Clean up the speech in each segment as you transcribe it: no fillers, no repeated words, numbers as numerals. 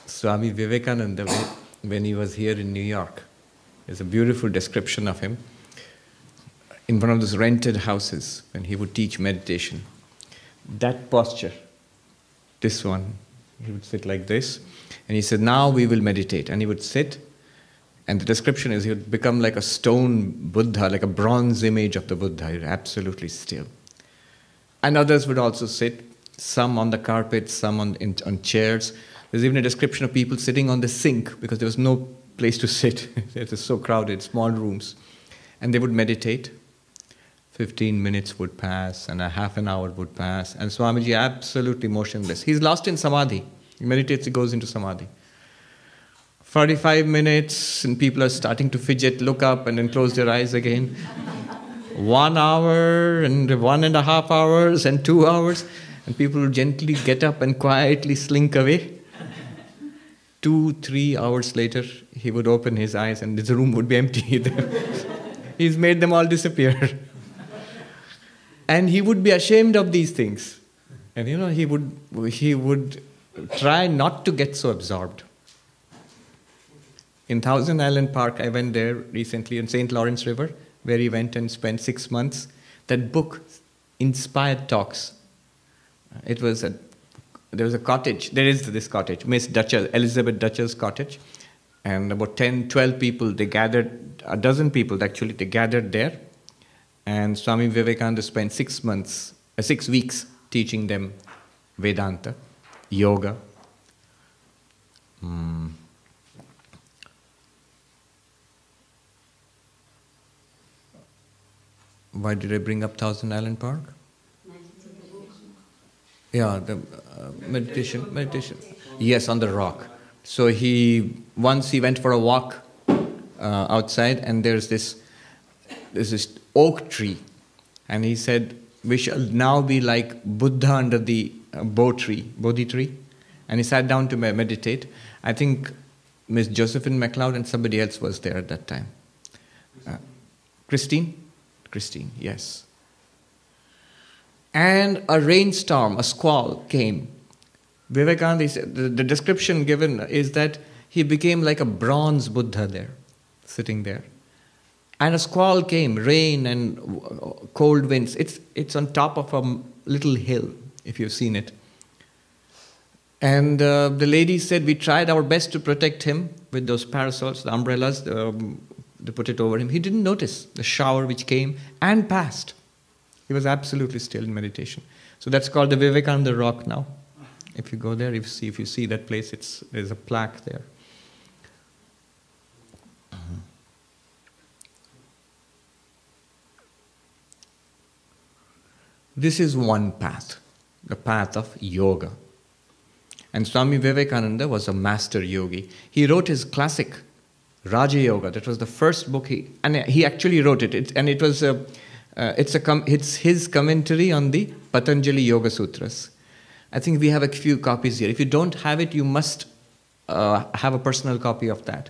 Swami Vivekananda, when he was here in New York, there's a beautiful description of him in one of those rented houses when he would teach meditation. That posture, this one, he would sit like this, and he said, now we will meditate. And he would sit, and the description is he would become like a stone Buddha, like a bronze image of the Buddha, absolutely still. And others would also sit, some on the carpet, some on chairs. There's even a description of people sitting on the sink because there was no place to sit. It was so crowded, small rooms. And they would meditate. 15 minutes would pass and a half an hour would pass. And Swamiji absolutely motionless. He's lost in samadhi. He meditates, he goes into samadhi. 45 minutes and people are starting to fidget, look up and then close their eyes again. 1 hour and 1.5 hours and 2 hours. And people would gently get up and quietly slink away. 2-3 hours later, he would open his eyes and the room would be empty. He's made them all disappear. And he would be ashamed of these things. And he would try not to get so absorbed. In Thousand Island Park, I went there recently in St. Lawrence River, where he went and spent 6 months. That book, Inspired Talks. There was a cottage, there is this cottage, Miss Dutcher, Elizabeth Dutcher's cottage. And about 10, 12 people, they gathered, a dozen people actually, they gathered there. And Swami Vivekananda spent 6 weeks teaching them Vedanta, yoga. Why did I bring up Thousand Island Park? Yeah, the meditation. Yes, on the rock. So once he went for a walk outside, and there's this oak tree, and he said, we shall now be like Buddha under the Bodhi tree. And he sat down to meditate. I think Miss Josephine MacLeod and somebody else was there at that time. Christine, yes. And a rainstorm, a squall came. Vivekananda, the description given is that he became like a bronze Buddha there, sitting there. And a squall came, rain and cold winds. It's on top of a little hill, if you've seen it. And the lady said, we tried our best to protect him with those parasols, the umbrellas, they put it over him. He didn't notice the shower which came and passed. He was absolutely still in meditation. So that's called the Vivekananda Rock now. If you go there, if you see that place, there's a plaque there. This is one path, the path of yoga. And Swami Vivekananda was a master yogi. He wrote his classic, Raja Yoga. That was the first book and he actually wrote it. It's his commentary on the Patanjali Yoga Sutras. I think we have a few copies here. If you don't have it, you must have a personal copy of that.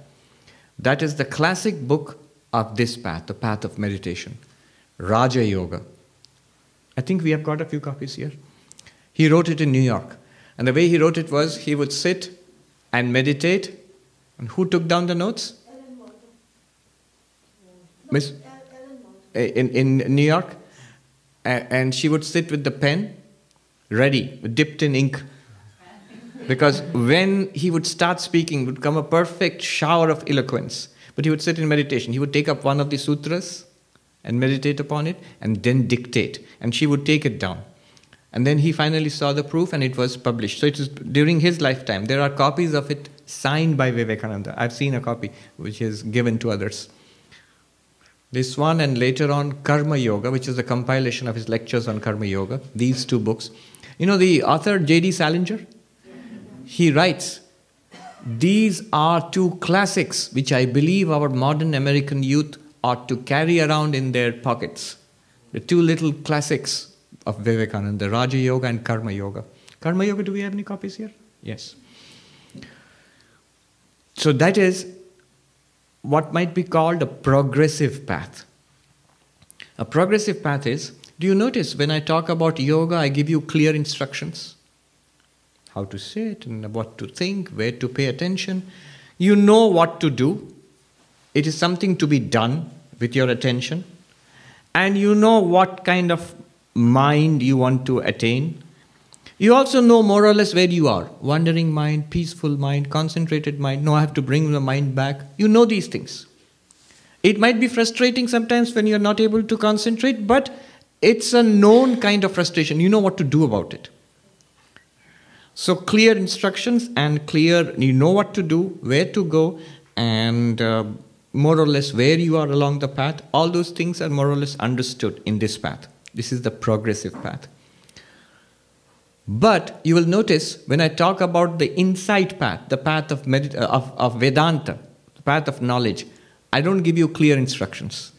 That is the classic book of this path, the path of meditation, Raja Yoga. I think we have got a few copies here. He wrote it in New York. And the way he wrote it was, he would sit and meditate. And who took down the notes? Miss? In New York. And she would sit with the pen, ready, dipped in ink. Because when he would start speaking, would come a perfect shower of eloquence. But he would sit in meditation. He would take up one of the sutras and meditate upon it, and then dictate. And she would take it down. And then he finally saw the proof, and it was published. So it was during his lifetime. There are copies of it signed by Vivekananda. I've seen a copy which is given to others. This one, and later on Karma Yoga, which is a compilation of his lectures on Karma Yoga. These two books. You know the author J.D. Salinger? He writes, these are two classics which I believe our modern American youth ought to carry around in their pockets. The two little classics of Vivekananda, Raja Yoga and Karma Yoga. Karma Yoga, do we have any copies here? Yes. So that is what might be called a progressive path. A progressive path is, do you notice when I talk about yoga, I give you clear instructions? how to sit and what to think, where to pay attention. You know what to do. It is something to be done with your attention. And you know what kind of mind you want to attain. You also know more or less where you are. Wandering mind, peaceful mind, concentrated mind. No, I have to bring the mind back. You know these things. It might be frustrating sometimes when you're not able to concentrate, but it's a known kind of frustration. You know what to do about it. So clear instructions and clear, you know what to do, where to go, and more or less where you are along the path. All those things are more or less understood in this path. This is the progressive path. But you will notice when I talk about the insight path, the path of Vedanta, the path of knowledge, I don't give you clear instructions.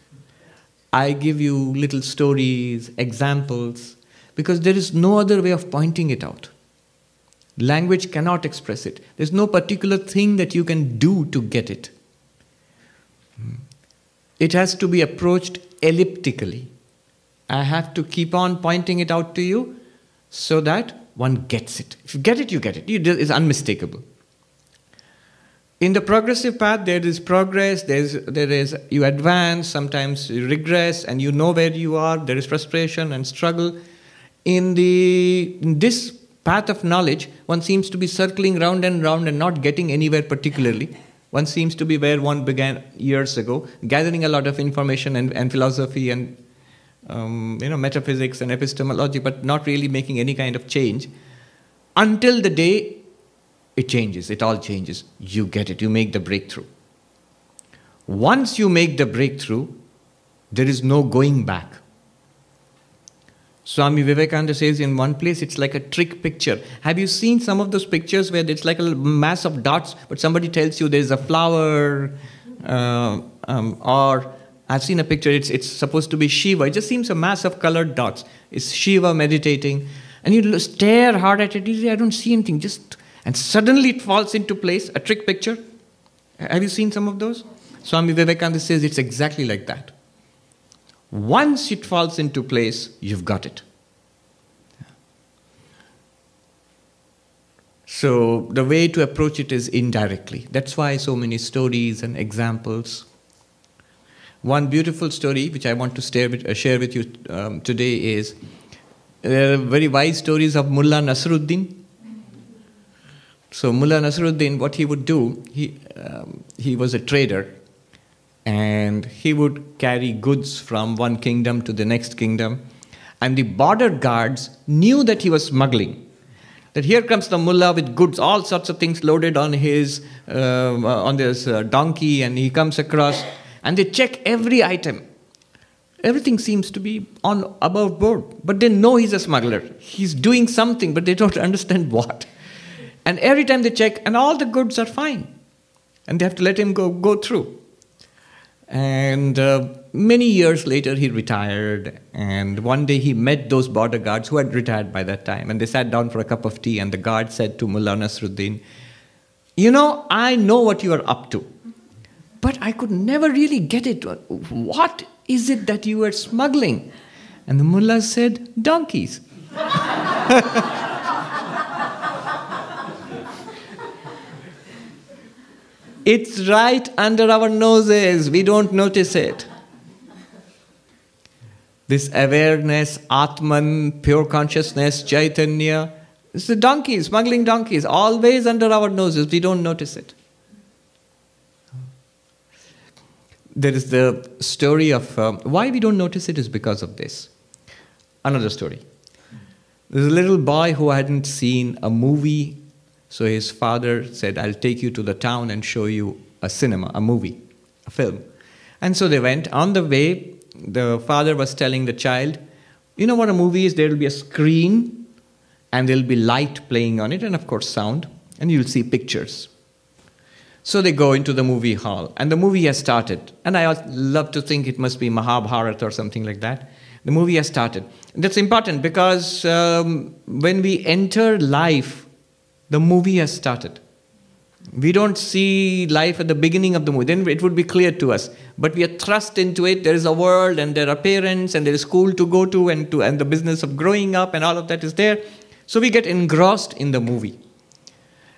I give you little stories, examples, because there is no other way of pointing it out. Language cannot express it. There's no particular thing that you can do to get it. It has to be approached elliptically. I have to keep on pointing it out to you so that one gets it. If you get it, you get it. It's unmistakable. In the progressive path, there is progress, there is you advance, sometimes you regress, and you know where you are. There is frustration and struggle. In this path of knowledge, one seems to be circling round and round and not getting anywhere particularly. One seems to be where one began years ago, gathering a lot of information and philosophy and metaphysics and epistemology, but not really making any kind of change until the day it changes. It all changes. You get it. You make the breakthrough. Once you make the breakthrough, there is no going back. Swami Vivekananda says in one place, it's like a trick picture. Have you seen some of those pictures where it's like a mass of dots, but somebody tells you there's a flower, or I've seen a picture, it's supposed to be Shiva. It just seems a mass of colored dots. It's Shiva meditating. And you stare hard at it, you say, I don't see anything. And suddenly it falls into place, a trick picture. Have you seen some of those? Swami Vivekananda says it's exactly like that. Once it falls into place, you've got it. So the way to approach it is indirectly. That's why so many stories and examples. One beautiful story which I want to share with you today is very wise stories of Mullah Nasruddin. So Mullah Nasruddin, what he would do, he was a trader, and he would carry goods from one kingdom to the next kingdom, and the border guards knew that he was smuggling. That here comes the mullah with goods, all sorts of things loaded on his donkey, and he comes across, and they check every item. Everything seems to be on above board, but they know he's a smuggler. He's doing something, but they don't understand what. And every time they check, and all the goods are fine, and they have to let him go through. And many years later, he retired, and one day he met those border guards who had retired by that time, and they sat down for a cup of tea, and the guard said to Mullah Nasruddin, I know what you are up to, but I could never really get it. What is it that you are smuggling? And the mullah said, donkeys. It's right under our noses. We don't notice it. This awareness, Atman, pure consciousness, Chaitanya, it's the donkeys, smuggling donkeys, always under our noses. We don't notice it. There is the story of why we don't notice it is because of this. Another story. There's a little boy who hadn't seen a movie. So his father said, I'll take you to the town and show you a cinema, a movie, a film. And so they went. On the way, the father was telling the child, you know what a movie is? There will be a screen, and there will be light playing on it, and of course sound, and you'll see pictures. So they go into the movie hall, and the movie has started. And I love to think it must be Mahabharata or something like that. The movie has started. That's important because when we enter life, the movie has started. We don't see life at the beginning of the movie. Then it would be clear to us. But we are thrust into it. There is a world, and there are parents, and there is school to go to, and the business of growing up, and all of that is there. So we get engrossed in the movie.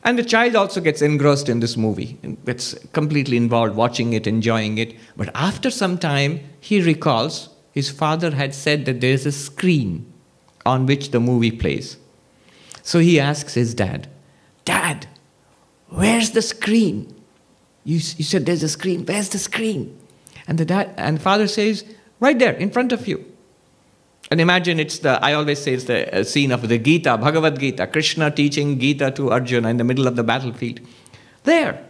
And the child also gets engrossed in this movie, gets completely involved, watching it, enjoying it. But after some time, he recalls his father had said that there is a screen on which the movie plays. So he asks his dad, "Dad, where's the screen? You said there's a screen. Where's the screen?" And the father says, "Right there, in front of you." And imagine I always say it's the scene of the Gita, Bhagavad Gita, Krishna teaching Gita to Arjuna in the middle of the battlefield. There.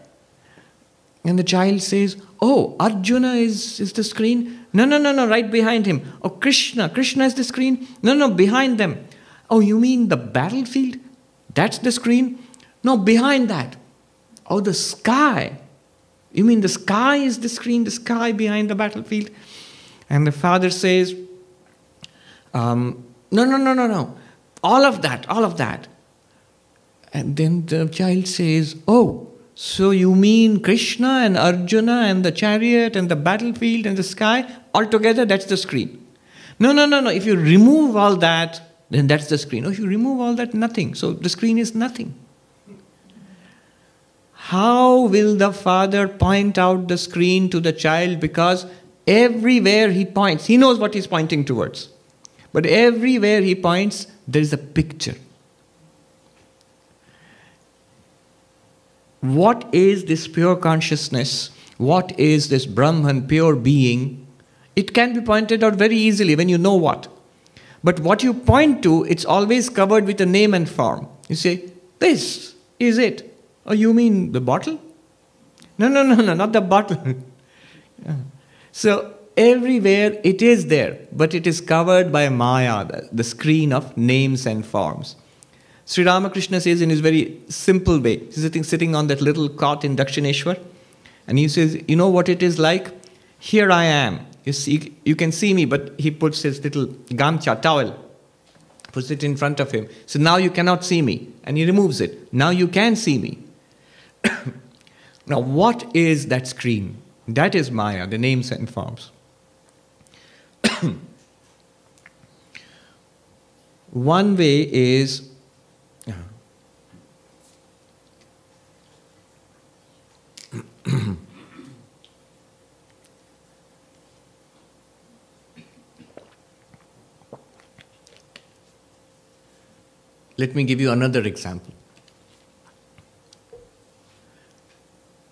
And the child says, "Oh, Arjuna is the screen? No, right behind him. Oh, Krishna is the screen? No, behind them. Oh, you mean the battlefield? That's the screen? No, behind that. Oh, the sky. You mean the sky is the screen, the sky behind the battlefield?" And the father says, No. All of that. And then the child says, "Oh, so you mean Krishna and Arjuna and the chariot and the battlefield and the sky? Altogether, that's the screen." No. If you remove all that, then that's the screen. Oh, if you remove all that, nothing. So the screen is nothing. How will the father point out the screen to the child? Because everywhere he points, he knows what he's pointing towards. But everywhere he points, there is a picture. What is this pure consciousness? What is this Brahman, pure being? It can be pointed out very easily when you know what. But what you point to, it's always covered with a name and form. You say, "This is it." "Oh, you mean the bottle?" No, not the bottle. So everywhere it is there, but it is covered by Maya, the screen of names and forms. Sri Ramakrishna says in his very simple way, he's sitting on that little cot in Dakshineshwar, and he says, "You know what it is like? Here I am. You see, you can see me," but he puts his little gamcha, towel, puts it in front of him. So now you cannot see me. And he removes it. Now you can see me. Now what is that screen? That is Maya, the names and forms. One way is let me give you another example.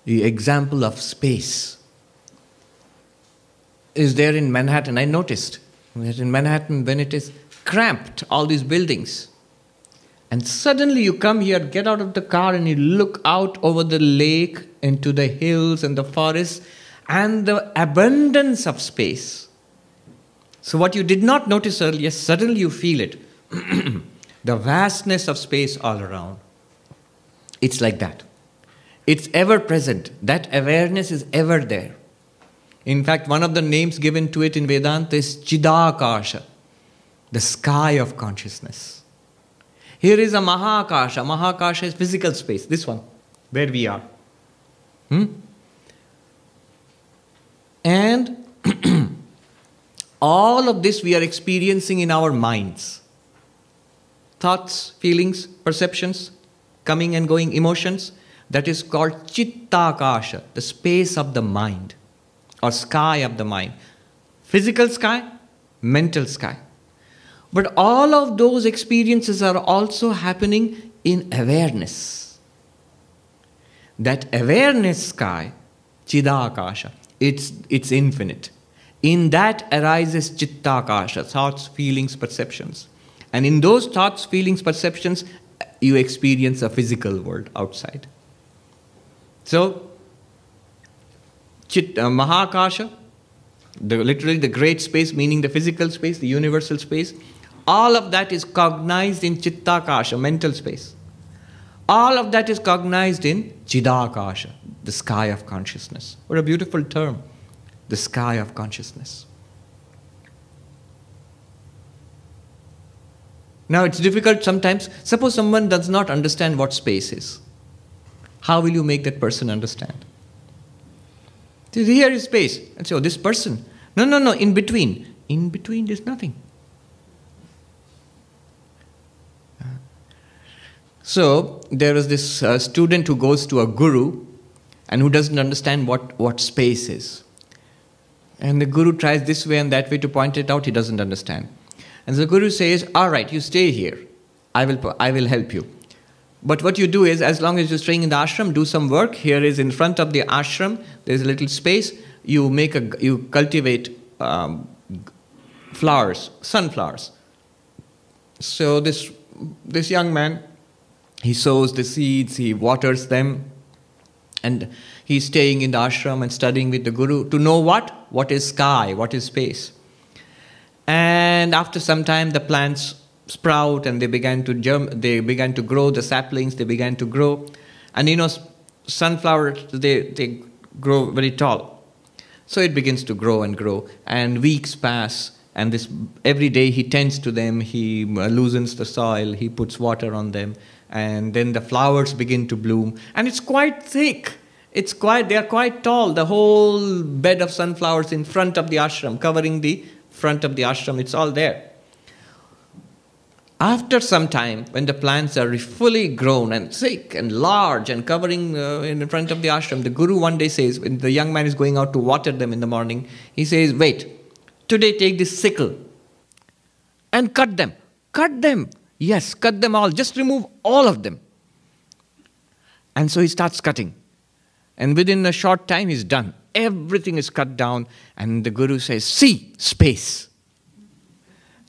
The example of space is there in Manhattan. I noticed that in Manhattan, when it is cramped, all these buildings, and suddenly you come here, get out of the car, and you look out over the lake, into the hills and the forests, and the abundance of space. So what you did not notice earlier, suddenly you feel it. The vastness of space all around. It's like that. It's ever present. That awareness is ever there. In fact, one of the names given to it in Vedanta is Chidakasha, the sky of consciousness. Here is a Mahakasha. Mahakasha is physical space, this one, where we are. And all of this we are experiencing in our minds. Thoughts, feelings, perceptions, coming and going emotions. That is called Chittakasha, the space of the mind, or sky of the mind. Physical sky, mental sky. But all of those experiences are also happening in awareness. That awareness sky, Chidakasha, it's infinite. In that arises Chittakasha, thoughts, feelings, perceptions. And in those thoughts, feelings, perceptions, you experience a physical world outside. So, Mahakasha, literally the great space, meaning the physical space, the universal space, all of that is cognized in Chittakasha, mental space. All of that is cognized in Chidakasha, the sky of consciousness. What a beautiful term, the sky of consciousness. Now it's difficult sometimes. Suppose someone does not understand what space is. How will you make that person understand? Here is space. And say, "Oh, this person." No, in between. In between there's nothing. So there was this student who goes to a guru and who doesn't understand what space is. And the guru tries this way and that way to point it out. He doesn't understand. And the guru says, all right, you stay here. I will help you. But what you do is, as long as you're staying in the ashram, do some work. Here is in front of the ashram, there's a little space. You cultivate flowers, sunflowers. So this young man, he sows the seeds, he waters them, and he's staying in the ashram and studying with the guru to know what is sky, what is space. And after some time, the plants sprout and they began to grow, the saplings, they began to grow. And sunflowers, they grow very tall. So it begins to grow and grow, and weeks pass, and every day he tends to them, he loosens the soil, he puts water on them, and then the flowers begin to bloom, and it's quite thick. They are quite tall. The whole bed of sunflowers in front of the ashram, covering the front of the ashram, it's all there. After some time, when the plants are fully grown and thick and large and covering in front of the ashram, the guru one day says, when the young man is going out to water them in the morning, he says, wait, today take this sickle and cut them. Cut them. Yes, cut them all. Just remove all of them. And so he starts cutting. And within a short time, he's done. Everything is cut down. And the guru says, see, space.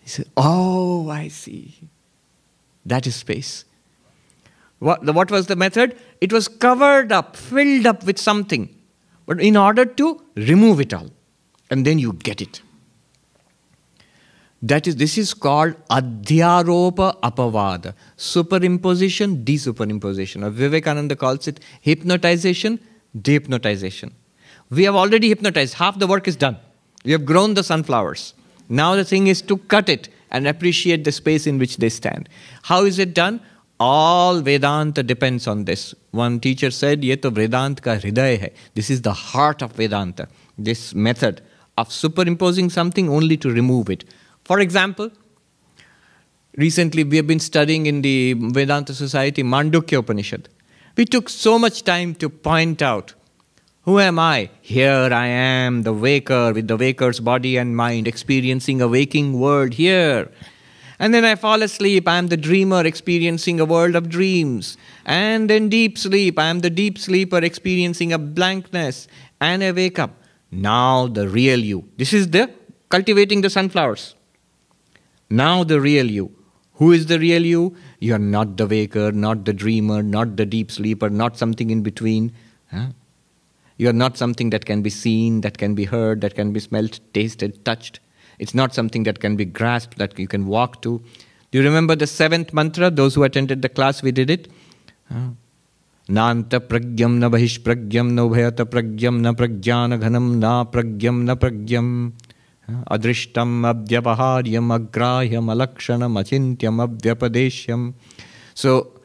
He said, oh, I see. That is space. What was the method? It was covered up, filled up with something. But in order to remove it all. And then you get it. This is called adhyaropa apavada. Superimposition, desuperimposition. Or Vivekananda calls it hypnotization, dehypnotization. We have already hypnotized. Half the work is done. We have grown the sunflowers. Now the thing is to cut it and appreciate the space in which they stand. How is it done? All Vedanta depends on this. One teacher said, "Ye to Vedanta ka hriday hai." This is the heart of Vedanta. This method of superimposing something only to remove it. For example, recently we have been studying in the Vedanta Society Mandukya Upanishad. We took so much time to point out, who am I? Here I am, the waker with the waker's body and mind, experiencing a waking world here. And then I fall asleep, I am the dreamer experiencing a world of dreams. And then deep sleep, I am the deep sleeper experiencing a blankness. And I wake up. Now the real you. This is the cultivating the sunflowers. Now the real you. Who is the real you? You are not the waker, not the dreamer, not the deep sleeper, not something in between. You are not something that can be seen, that can be heard, that can be smelt, tasted, touched. It's not something that can be grasped, that you can walk to. Do you remember the 7th mantra? Those who attended the class, we did it. Nanta pragyam na bahish pragyam na ubhayata pragyam na pragyana ghanam na pragyam. Adrishtam abhyavaharyam agrahyam alakshanam achintyam abhyapadeshyam. So,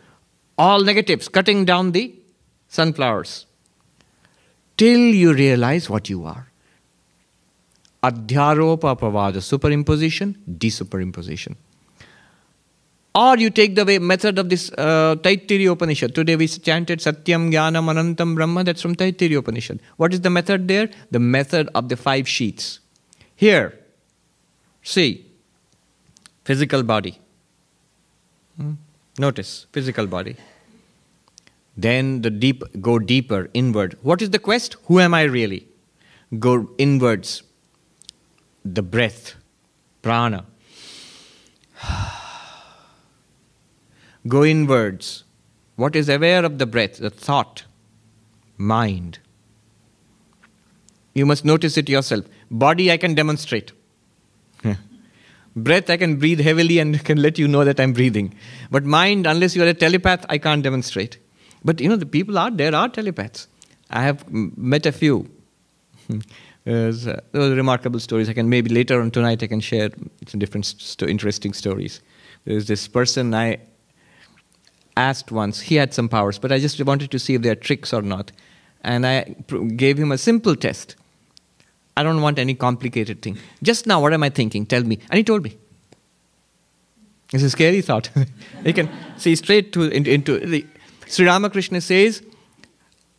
all negatives, cutting down the sunflowers. Till you realize what you are. Adhyaropa apavada, superimposition, desuperimposition. Or you take the method of this Taittiriya Upanishad. Today we chanted Satyam Jnanam Anantam Brahma, that's from Taittiriya Upanishad. What is the method there? The method of the 5 sheets. Here, see, physical body. Notice, physical body. Then go deeper, inward. What is the quest? Who am I really? Go inwards. The breath, prana. Go inwards. What is aware of the breath? The thought, mind. You must notice it yourself. Body I can demonstrate. Breath I can breathe heavily and can let you know that I'm breathing. But mind, unless you are a telepath, I can't demonstrate. But the people there are telepaths. I have met a few. Those are remarkable stories. Maybe later on tonight I can share some different interesting stories. There's this person I asked once. He had some powers, but I just wanted to see if they are tricks or not. And I gave him a simple test. I don't want any complicated thing. Just now, what am I thinking? Tell me. And he told me. It's a scary thought. You can see straight into the... Sri Ramakrishna says,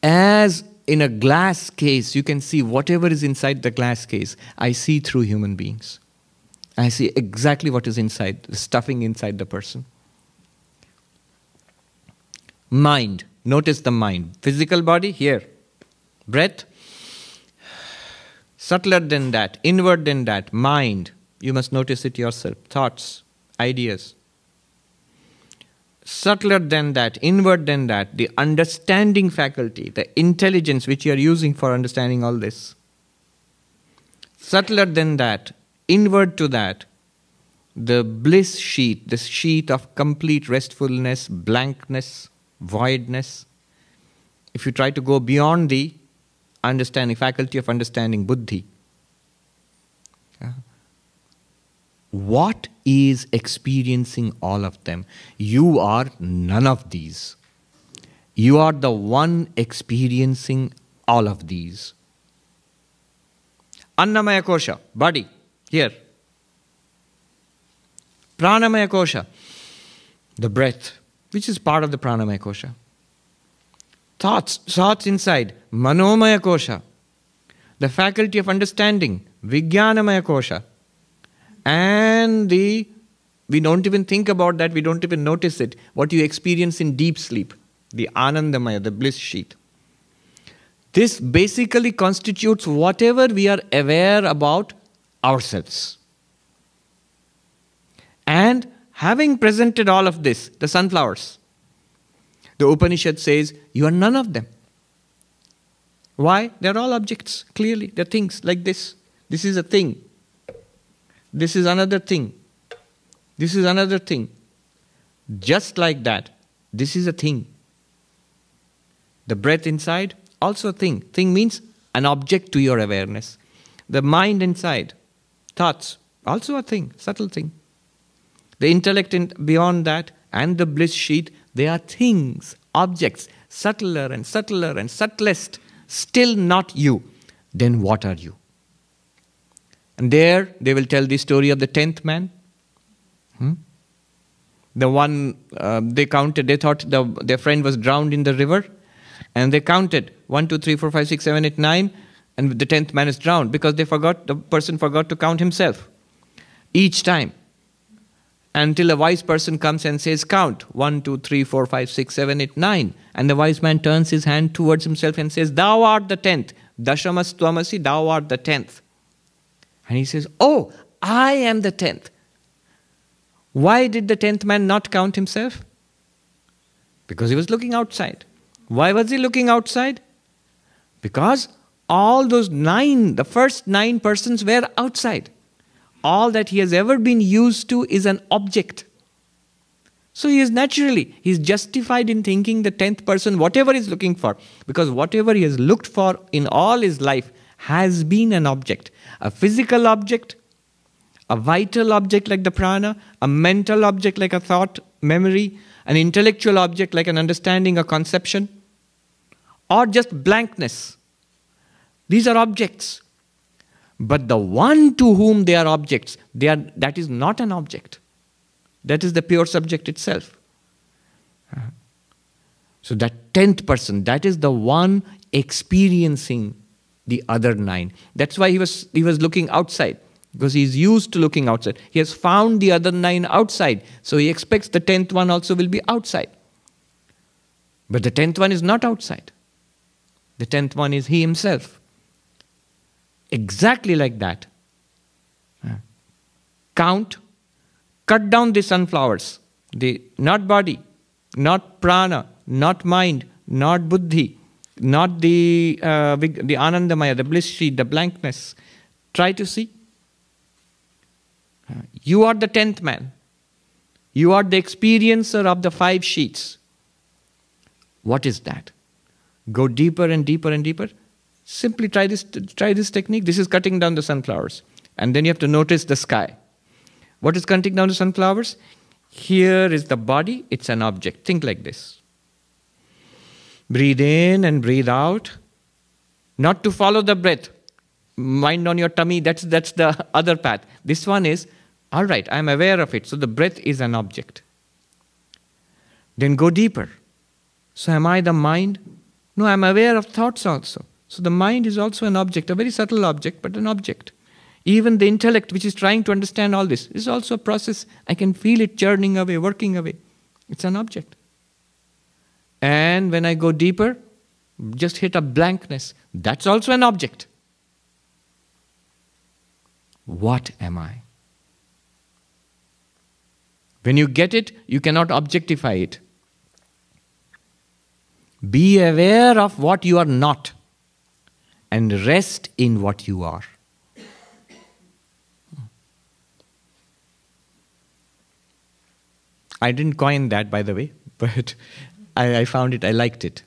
as in a glass case, you can see whatever is inside the glass case. I see through human beings. I see exactly what is inside, the stuffing inside the person. Mind. Notice the mind. Physical body, here. Breath. Subtler than that, inward than that, mind. You must notice it yourself. Thoughts, ideas. Subtler than that, inward than that, the understanding faculty, the intelligence which you are using for understanding all this. Subtler than that, inward to that, the bliss sheath, the sheath of complete restfulness, blankness, voidness. If you try to go beyond the understanding, faculty of understanding, buddhi. What is experiencing all of them? You are none of these. You are the one experiencing all of these. Annamaya kosha, body, here. Pranamaya kosha, the breath, which is part of the pranamaya kosha. Thoughts inside, manomaya kosha, the faculty of understanding, vijnanamaya kosha. And we don't even think about that, we don't even notice it. What you experience in deep sleep, the anandamaya, the bliss sheath. This basically constitutes whatever we are aware about ourselves. And having presented all of this, the sunflowers, the Upanishad says, you are none of them. Why? They are all objects, clearly. They are things like this. This is a thing. This is another thing. This is another thing. Just like that, this is a thing. The breath inside, also a thing. Thing means an object to your awareness. The mind inside, thoughts, also a thing, subtle thing. The intellect beyond that and the bliss sheath, they are things, objects, subtler and subtler and subtlest, still not you. Then what are you? And there they will tell the story of the 10th man. The one they counted, they thought their friend was drowned in the river. And they counted 1, 2, 3, 4, 5, 6, 7, 8, 9. And the 10th man is drowned because the person forgot to count himself. Each time. Until a wise person comes and says, count 1, 2, 3, 4, 5, 6, 7, 8, 9. And the wise man turns his hand towards himself and says, thou art the 10th. Dashamas tvamasi, thou art the 10th. And he says, oh, I am the 10th. Why did the 10th man not count himself? Because he was looking outside. Why was he looking outside? Because all those 9, the first 9 persons were outside. All that he has ever been used to is an object. So he's justified in thinking the 10th person, whatever he's looking for. Because whatever he has looked for in all his life has been an object. A physical object, a vital object like the prana, a mental object like a thought, memory, an intellectual object like an understanding, a conception, or just blankness. These are objects. But the one to whom they are objects, that is not an object. That is the pure subject itself. So that 10th person, that is the one experiencing the other 9. That's why he was looking outside. Because he is used to looking outside. He has found the other 9 outside. So he expects the 10th one also will be outside. But the 10th one is not outside. The 10th one is he himself. Exactly like that. Count. Cut down the sunflowers. Not body, not prana, not mind, not buddhi, not the anandamaya, the bliss sheath, the blankness. Try to see. You are the 10th man. You are the experiencer of the 5 sheets. What is that? Go deeper and deeper and deeper. Simply try this technique. This is cutting down the sunflowers. And then you have to notice the sky. What is cutting down the sunflowers? Here is the body. It's an object. Think like this. Breathe in and breathe out. Not to follow the breath. Mind on your tummy. That's the other path. This one is All right, I'm aware of it. So the breath is an object. Then go deeper. So am I the mind? No, I'm aware of thoughts also. So the mind is also an object, a very subtle object, but an object. Even the intellect, which is trying to understand all this, is also a process. I can feel it churning away, working away. It's an object. And when I go deeper, just hit a blankness. That's also an object. What am I? When you get it, you cannot objectify it. Be aware of what you are not and rest in what you are. I didn't coin that, by the way, but I found it, I liked it.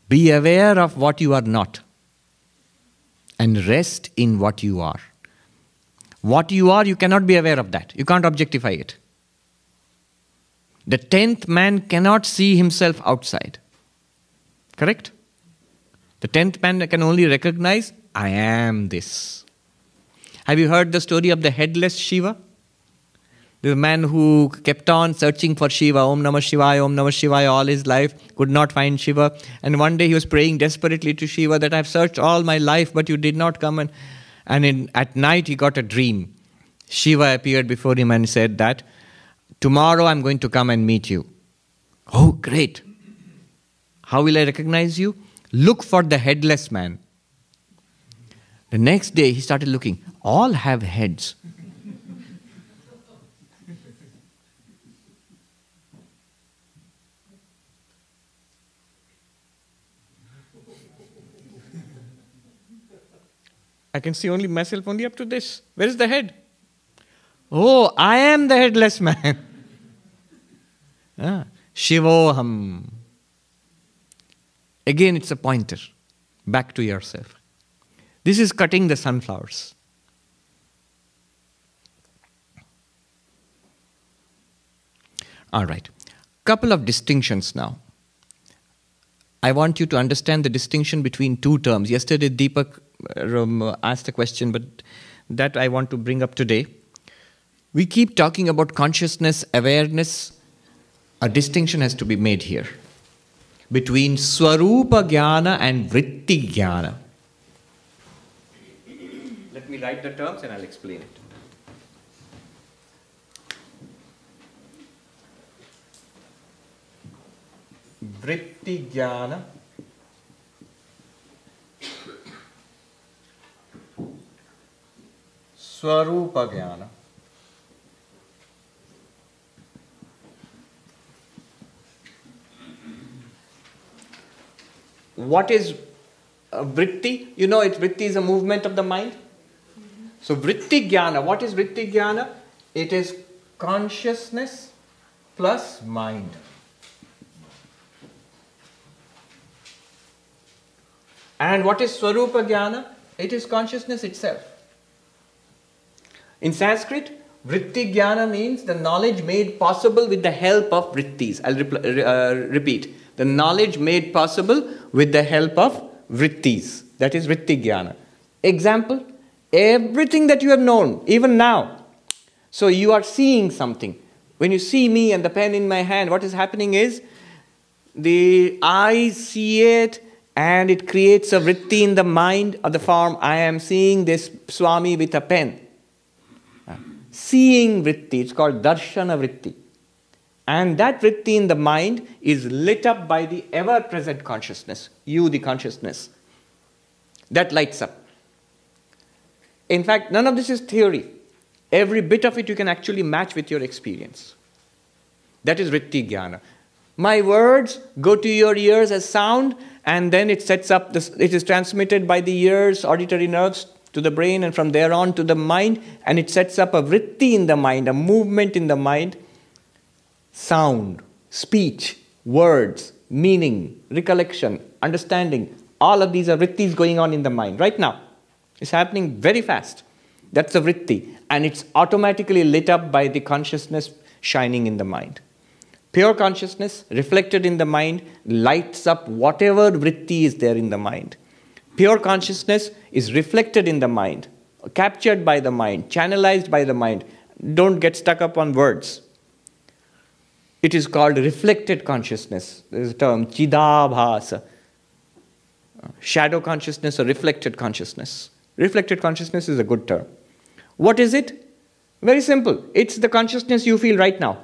Be aware of what you are not and rest in what you are. What you are, you cannot be aware of that. You can't objectify it. The 10th man cannot see himself outside. Correct? The 10th man can only recognize, I am this. Have you heard the story of the headless Shiva? The man who kept on searching for Shiva, Om Namah Shivaya, all his life, could not find Shiva. And one day he was praying desperately to Shiva that I've searched all my life, but you did not come. At night he got a dream. Shiva appeared before him and said that, tomorrow I'm going to come and meet you. Oh, great. How will I recognize you? Look for the headless man. The next day he started looking. All have heads. I can see only myself only up to this. Where is the head? Oh, I am the headless man. Shivoham. Again, it's a pointer. Back to yourself. This is cutting the sunflowers. All right. Couple of distinctions now. I want you to understand the distinction between two terms. Yesterday, Deepak asked a question, but that I want to bring up today. We keep talking about consciousness, awareness. A distinction has to be made here between Swarupa Jnana and Vritti Jnana. Let me write the terms and I'll explain it. Vritti Jnana Swarupa Jnana. What is vritti? You know, vritti is a movement of the mind. So vritti jnana, what is vritti jnana? It is consciousness plus mind. And what is swarupa jnana? It is consciousness itself. In Sanskrit, vritti jnana means the knowledge made possible with the help of vrittis. I'll repeat. The knowledge made possible with the help of vrittis. That is vritti jnana. Example, everything that you have known, even now. So you are seeing something. When you see me and the pen in my hand, what is happening is, the eyes see it and it creates a vritti in the mind of the form, I am seeing this Swami with a pen. Seeing vritti, it's called darshana vritti. And that vritti in the mind is lit up by the ever-present consciousness. You, the consciousness. That lights up. In fact, none of this is theory. Every bit of it you can actually match with your experience. That is vritti jnana. My words go to your ears as sound, and then it sets up, it is transmitted by the ears, auditory nerves, to the brain, and from there on to the mind, and it sets up a vritti in the mind, a movement in the mind. Sound, speech, words, meaning, recollection, understanding, all of these are vrittis going on in the mind right now. It's happening very fast. That's a vritti, and it's automatically lit up by the consciousness shining in the mind. Pure consciousness reflected in the mind lights up whatever vritti is there in the mind. Pure consciousness is reflected in the mind, captured by the mind, channelized by the mind. Don't get stuck up on words. It is called reflected consciousness. There is a term, chidabhasa. Shadow consciousness or reflected consciousness. Reflected consciousness is a good term. What is it? Very simple. It's the consciousness you feel right now.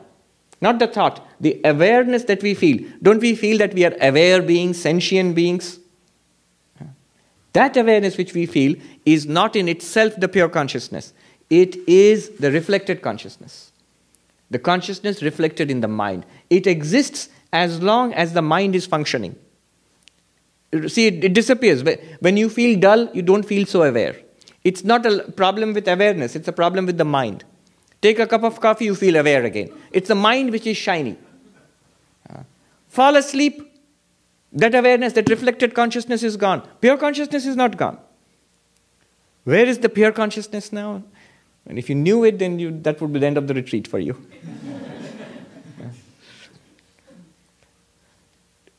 Not the thought. The awareness that we feel. Don't we feel that we are aware beings, sentient beings? That awareness which we feel is not in itself the pure consciousness. It is the reflected consciousness. The consciousness reflected in the mind. It exists as long as the mind is functioning. See, it disappears. When you feel dull, you don't feel so aware. It's not a problem with awareness, it's a problem with the mind. Take a cup of coffee, you feel aware again. It's the mind which is shiny. Fall asleep, that awareness, that reflected consciousness is gone. Pure consciousness is not gone. Where is the pure consciousness now? And if you knew it, then that would be the end of the retreat for you.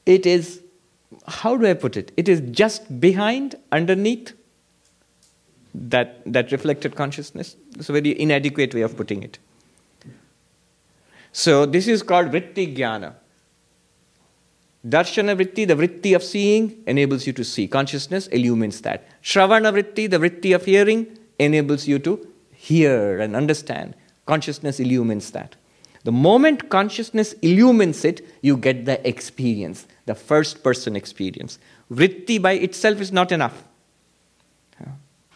It is, how do I put it? It is just behind, underneath that reflected consciousness. It's a very inadequate way of putting it. So this is called vritti jnana. Darshana vritti, the vritti of seeing, enables you to see. Consciousness illumines that. Shravana vritti, the vritti of hearing, enables you to hear and understand. Consciousness illumines that. The moment consciousness illumines it, you get the experience, the first person experience. Vritti by itself is not enough.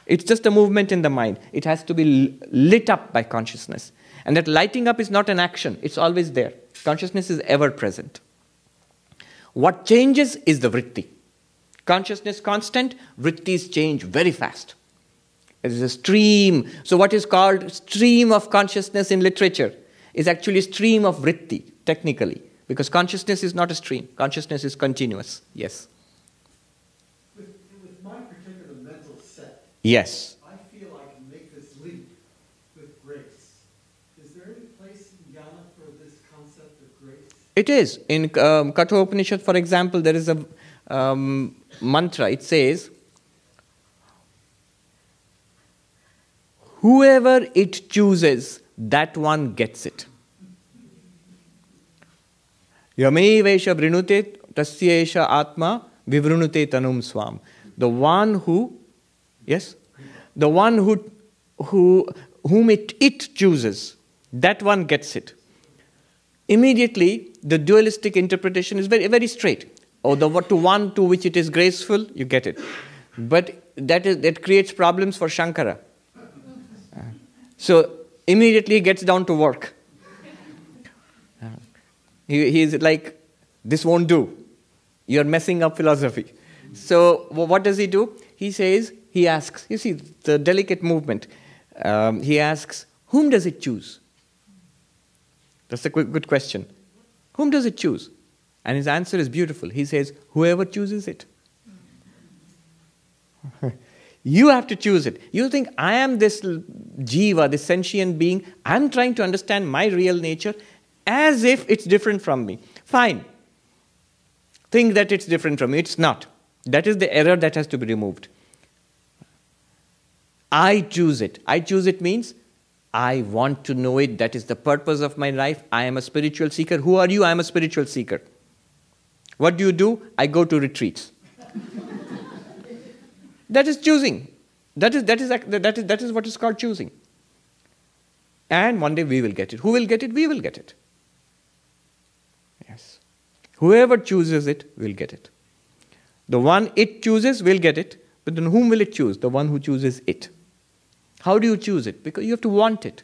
It's just a movement in the mind. It has to be lit up by consciousness. And that lighting up is not an action. It's always there. Consciousness is ever present. What changes is the vritti. Consciousness constant, vrittis change very fast. It is a stream. So what is called stream of consciousness in literature is actually a stream of vritti, technically. Because consciousness is not a stream. Consciousness is continuous. Yes? With my particular mental set, yes. I feel I can make this leap with grace. Is there any place in jnana for this concept of grace? It is. In Katha Upanishad, for example, there is a mantra. It says, whoever it chooses, that one gets it. Yame vesha vrinute tasyesha atma vivrunute tanum swam. The one who, yes? The one whom it chooses, that one gets it. Immediately, the dualistic interpretation is very, very straight. Oh, the one to which it is graceful, you get it. But that creates problems for Shankara. So, immediately he gets down to work. He is like, this won't do. You're messing up philosophy. So, what does he do? He asks, you see, the delicate movement. He asks, whom does it choose? That's a good question. Whom does it choose? And his answer is beautiful. He says, whoever chooses it. You have to choose it. You think, I am this jiva, this sentient being. I'm trying to understand my real nature as if it's different from me. Fine. Think that it's different from me. It's not. That is the error that has to be removed. I choose it. I choose it means I want to know it. That is the purpose of my life. I am a spiritual seeker. Who are you? I am a spiritual seeker. What do? I go to retreats. That is choosing. That is what is called choosing. And one day we will get it. Who will get it? We will get it. Yes. Whoever chooses it will get it. The one it chooses will get it. But then whom will it choose? The one who chooses it. How do you choose it? Because you have to want it.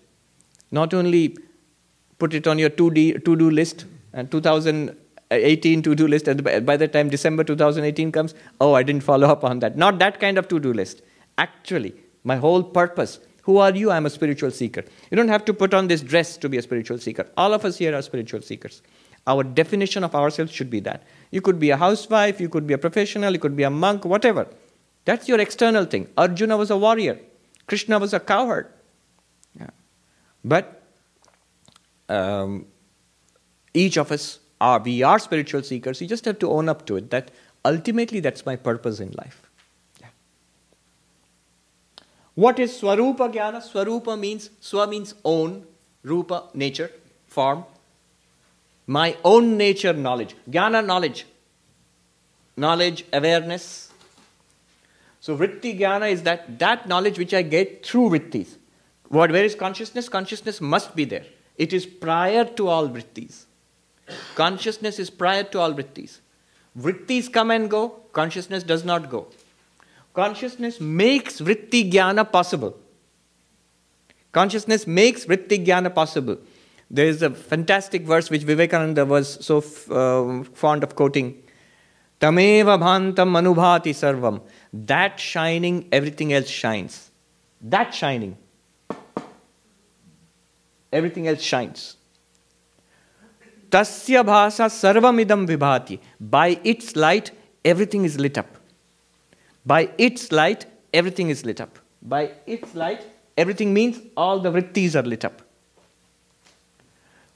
Not only put it on your to-do list, and 2018 to-do list, and by the time December 2018 comes, oh, I didn't follow up on that. Not that kind of to-do list. Actually, my whole purpose. Who are you? I'm a spiritual seeker. You don't have to put on this dress to be a spiritual seeker. All of us here are spiritual seekers. Our definition of ourselves should be that. You could be a housewife, you could be a professional, you could be a monk, whatever. That's your external thing. Arjuna was a warrior. Krishna was a cowherd. Yeah. But each of us, we are spiritual seekers. You just have to own up to it, that ultimately that's my purpose in life. Yeah. What is Swarupa Jnana? Swarupa means, Swa means own, Rupa, nature, form. My own nature knowledge. Jnana, knowledge. Knowledge, awareness. So vritti jnana is that knowledge which I get through vrittis. Where is consciousness? Consciousness must be there. It is prior to all vrittis. Consciousness is prior to all vrittis. Vrittis come and go, consciousness does not go. Consciousness makes vritti jnana possible. Consciousness makes vritti jnana possible. There is a fantastic verse which Vivekananda was so fond of quoting. Tameva bhantam anubhati sarvam. That shining, everything else shines. That shining. Everything else shines. Tasya bhasa sarvamidam vibhati. By its light, everything is lit up. By its light, everything is lit up. By its light, everything means all the vrittis are lit up.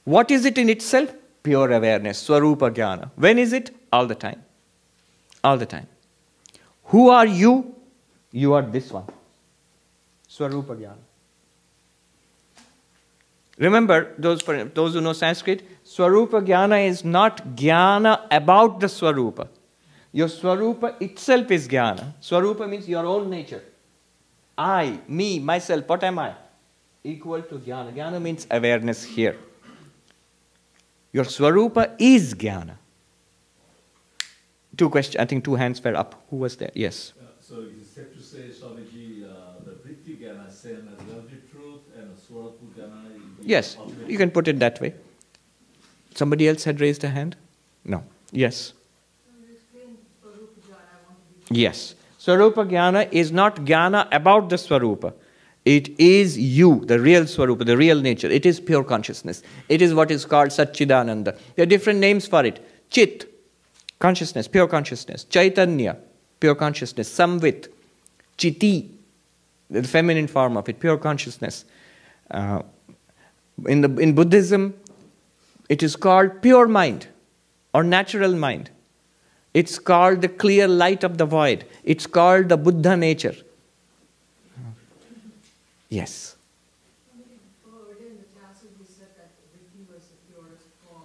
What is it in itself? Pure awareness, Swarupa Jnana. When is it? All the time. All the time. Who are you? You are this one. Swarupa Jnana. Remember, those who know Sanskrit, Swarupa Jnana is not Jnana about the Swarupa. Your Swarupa itself is Jnana. Swarupa means your own nature. I, me, myself, what am I? Equal to Jnana. Jnana means awareness here. Your Swarupa is Jnana. Two questions, I think two hands were up. Who was there? Yes. So it is safe to say, Swamiji, the vritti jnana is same as relative truth and Swarupa jnana is... Yes, you can put it that way. Somebody else had raised a hand? No. Yes. Yes. Swarupa Jnana is not Jnana about the Swarupa. It is you, the real Swarupa, the real nature. It is pure consciousness. It is what is called Satchidananda. There are different names for it. Chit, consciousness, pure consciousness. Chaitanya, pure consciousness. Samvit, Chiti, the feminine form of it, pure consciousness. In Buddhism, it is called pure mind or natural mind. It's called the clear light of the void. It's called the Buddha nature. Yes. Earlier in the classes we said that vritti was the purest form.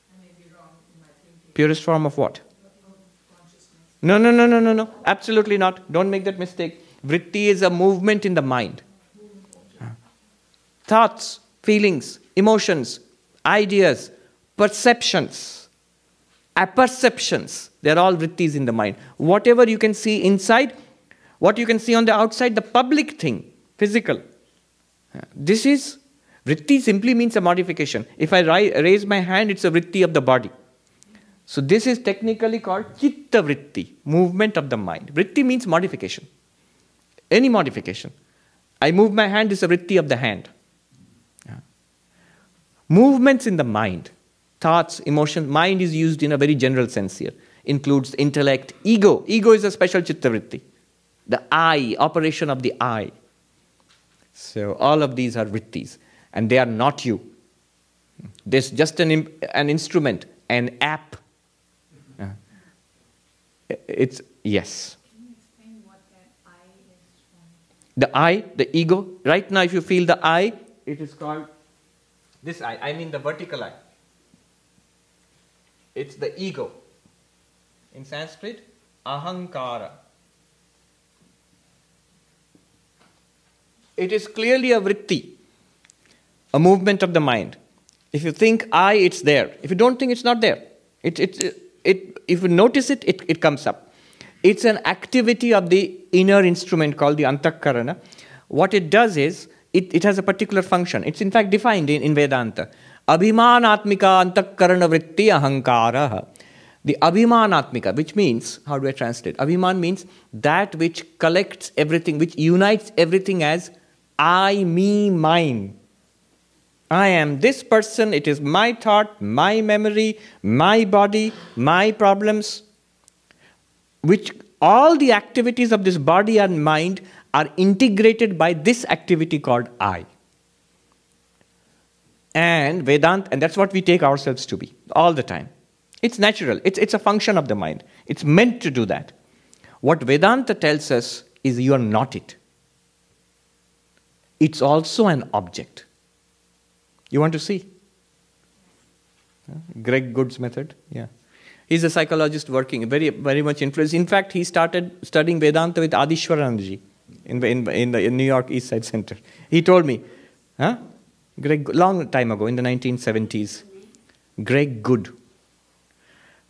I may be wrong in my thinking. Purest form of what? Of consciousness. No. Absolutely not. Don't make that mistake. Vritti is a movement in the mind. Thoughts, feelings, emotions, ideas, perceptions, apperceptions. They're all vrittis in the mind. Whatever you can see inside, what you can see on the outside, the public thing, physical. This is, vritti simply means a modification. If I raise my hand, it's a vritti of the body. So this is technically called chitta vritti, movement of the mind. Vritti means modification. Any modification. I move my hand, it's a vritti of the hand. Movements in the mind, thoughts, emotions, mind is used in a very general sense here. Includes intellect, ego. Ego is a special chitta vritti. The I, operation of the I. So all of these are vrittis, and they are not you. There's just an instrument, an app. It's, yes. Can you explain what that I is from? The I, the ego. Right now if you feel the I, it is called this I mean the vertical I. It's the ego. In Sanskrit, ahankara. It is clearly a vritti, a movement of the mind. If you think I, it's there. If you don't think, it's not there. If you notice it, it comes up. It's an activity of the inner instrument called the antakarana. What it does is, it has a particular function. It's in fact defined in Vedanta. Abhimanatmika antakarana vritti ahankara. The abhimanatmika, which means, how do I translate? Abhiman means that which collects everything, which unites everything as I, me, mine. I am this person, it is my thought, my memory, my body, my problems, which all the activities of this body and mind are integrated by this activity called I. And Vedanta, and that's what we take ourselves to be all the time. It's natural, it's a function of the mind. It's meant to do that. What Vedanta tells us is you are not it. it's also an object. You want to see? Greg Good's method? Yeah. He's a psychologist working, very, very much influenced. In fact, he started studying Vedanta with Adishwaranandaji in the New York East Side Center. He told me, Greg, long time ago, in the 1970s, Greg Good,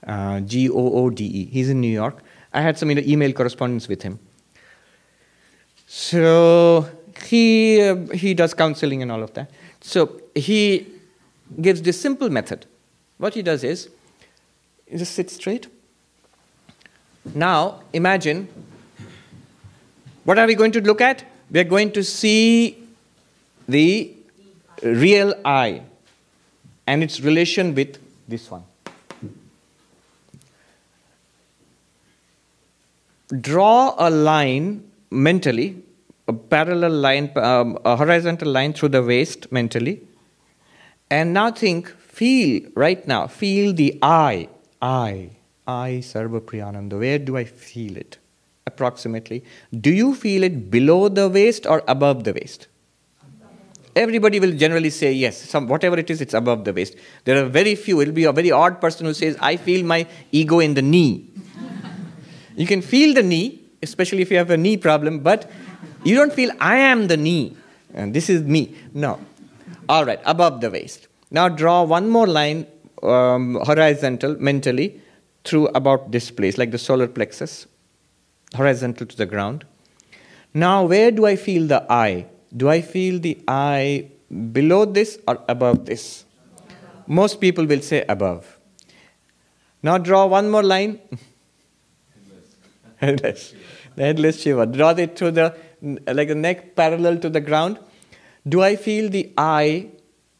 Goode. He's in New York. I had some email correspondence with him. So he does counseling and all of that. So he gives this simple method. What he does is, you just sit straight. Now, imagine, what are we going to look at? We are going to see the real I and its relation with this one. Draw a line mentally, a parallel line, a horizontal line through the waist mentally. And now think, feel the I, Sarvapriyananda. Where do I feel it? Approximately. Do you feel it below the waist or above the waist? Everybody will generally say yes. Whatever it is, it's above the waist. There are very few. It will be a very odd person who says, I feel my ego in the knee. You can feel the knee, especially if you have a knee problem, but you don't feel, I am the knee. And this is me. No. All right, above the waist. Now draw one more line, horizontal, mentally, through about this place, like the solar plexus, horizontal to the ground. Now, where do I feel the I? Do I feel the I below this or above this? Most people will say above. Now draw one more line. Headless. The headless Shiva. Draw it through the neck parallel to the ground. Do I feel the I?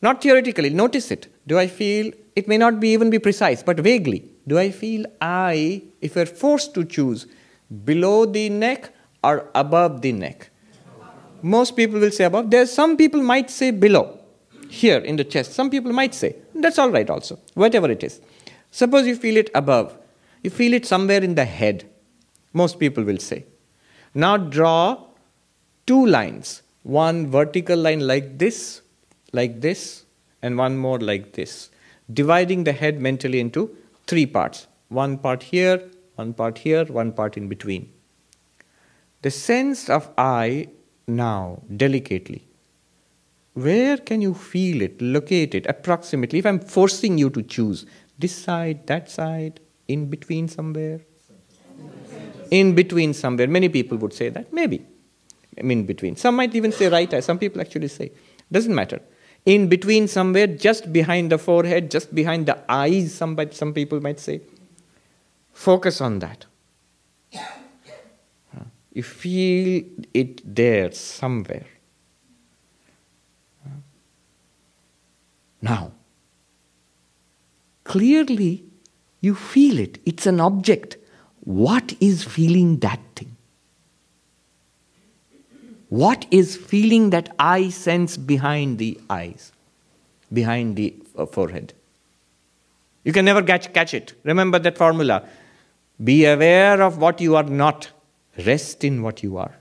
Not theoretically, notice it. Do I feel, it may not even be precise, but vaguely. Do I feel I, if we're forced to choose, below the neck or above the neck? Most people will say above. There's some people might say below, here in the chest. Some people might say. That's all right also, whatever it is. Suppose you feel it above. You feel it somewhere in the head. Most people will say. Now draw two lines. One vertical line like this, and one more like this. Dividing the head mentally into three parts. One part here, one part here, one part in between. The sense of I now, delicately. Where can you feel it, locate it, approximately? If I'm forcing you to choose this side, that side, in between somewhere. In between somewhere. Many people would say that. Maybe. In between. Some might even say right eye. Some people actually say. Doesn't matter. In between somewhere, just behind the forehead, just behind the eyes, some people might say. Focus on that. You feel it there somewhere. Now, clearly you feel it. It's an object. What is feeling that thing? What is feeling that I sense behind the eyes, behind the forehead? You can never catch it. Remember that formula. Be aware of what you are not. Rest in what you are.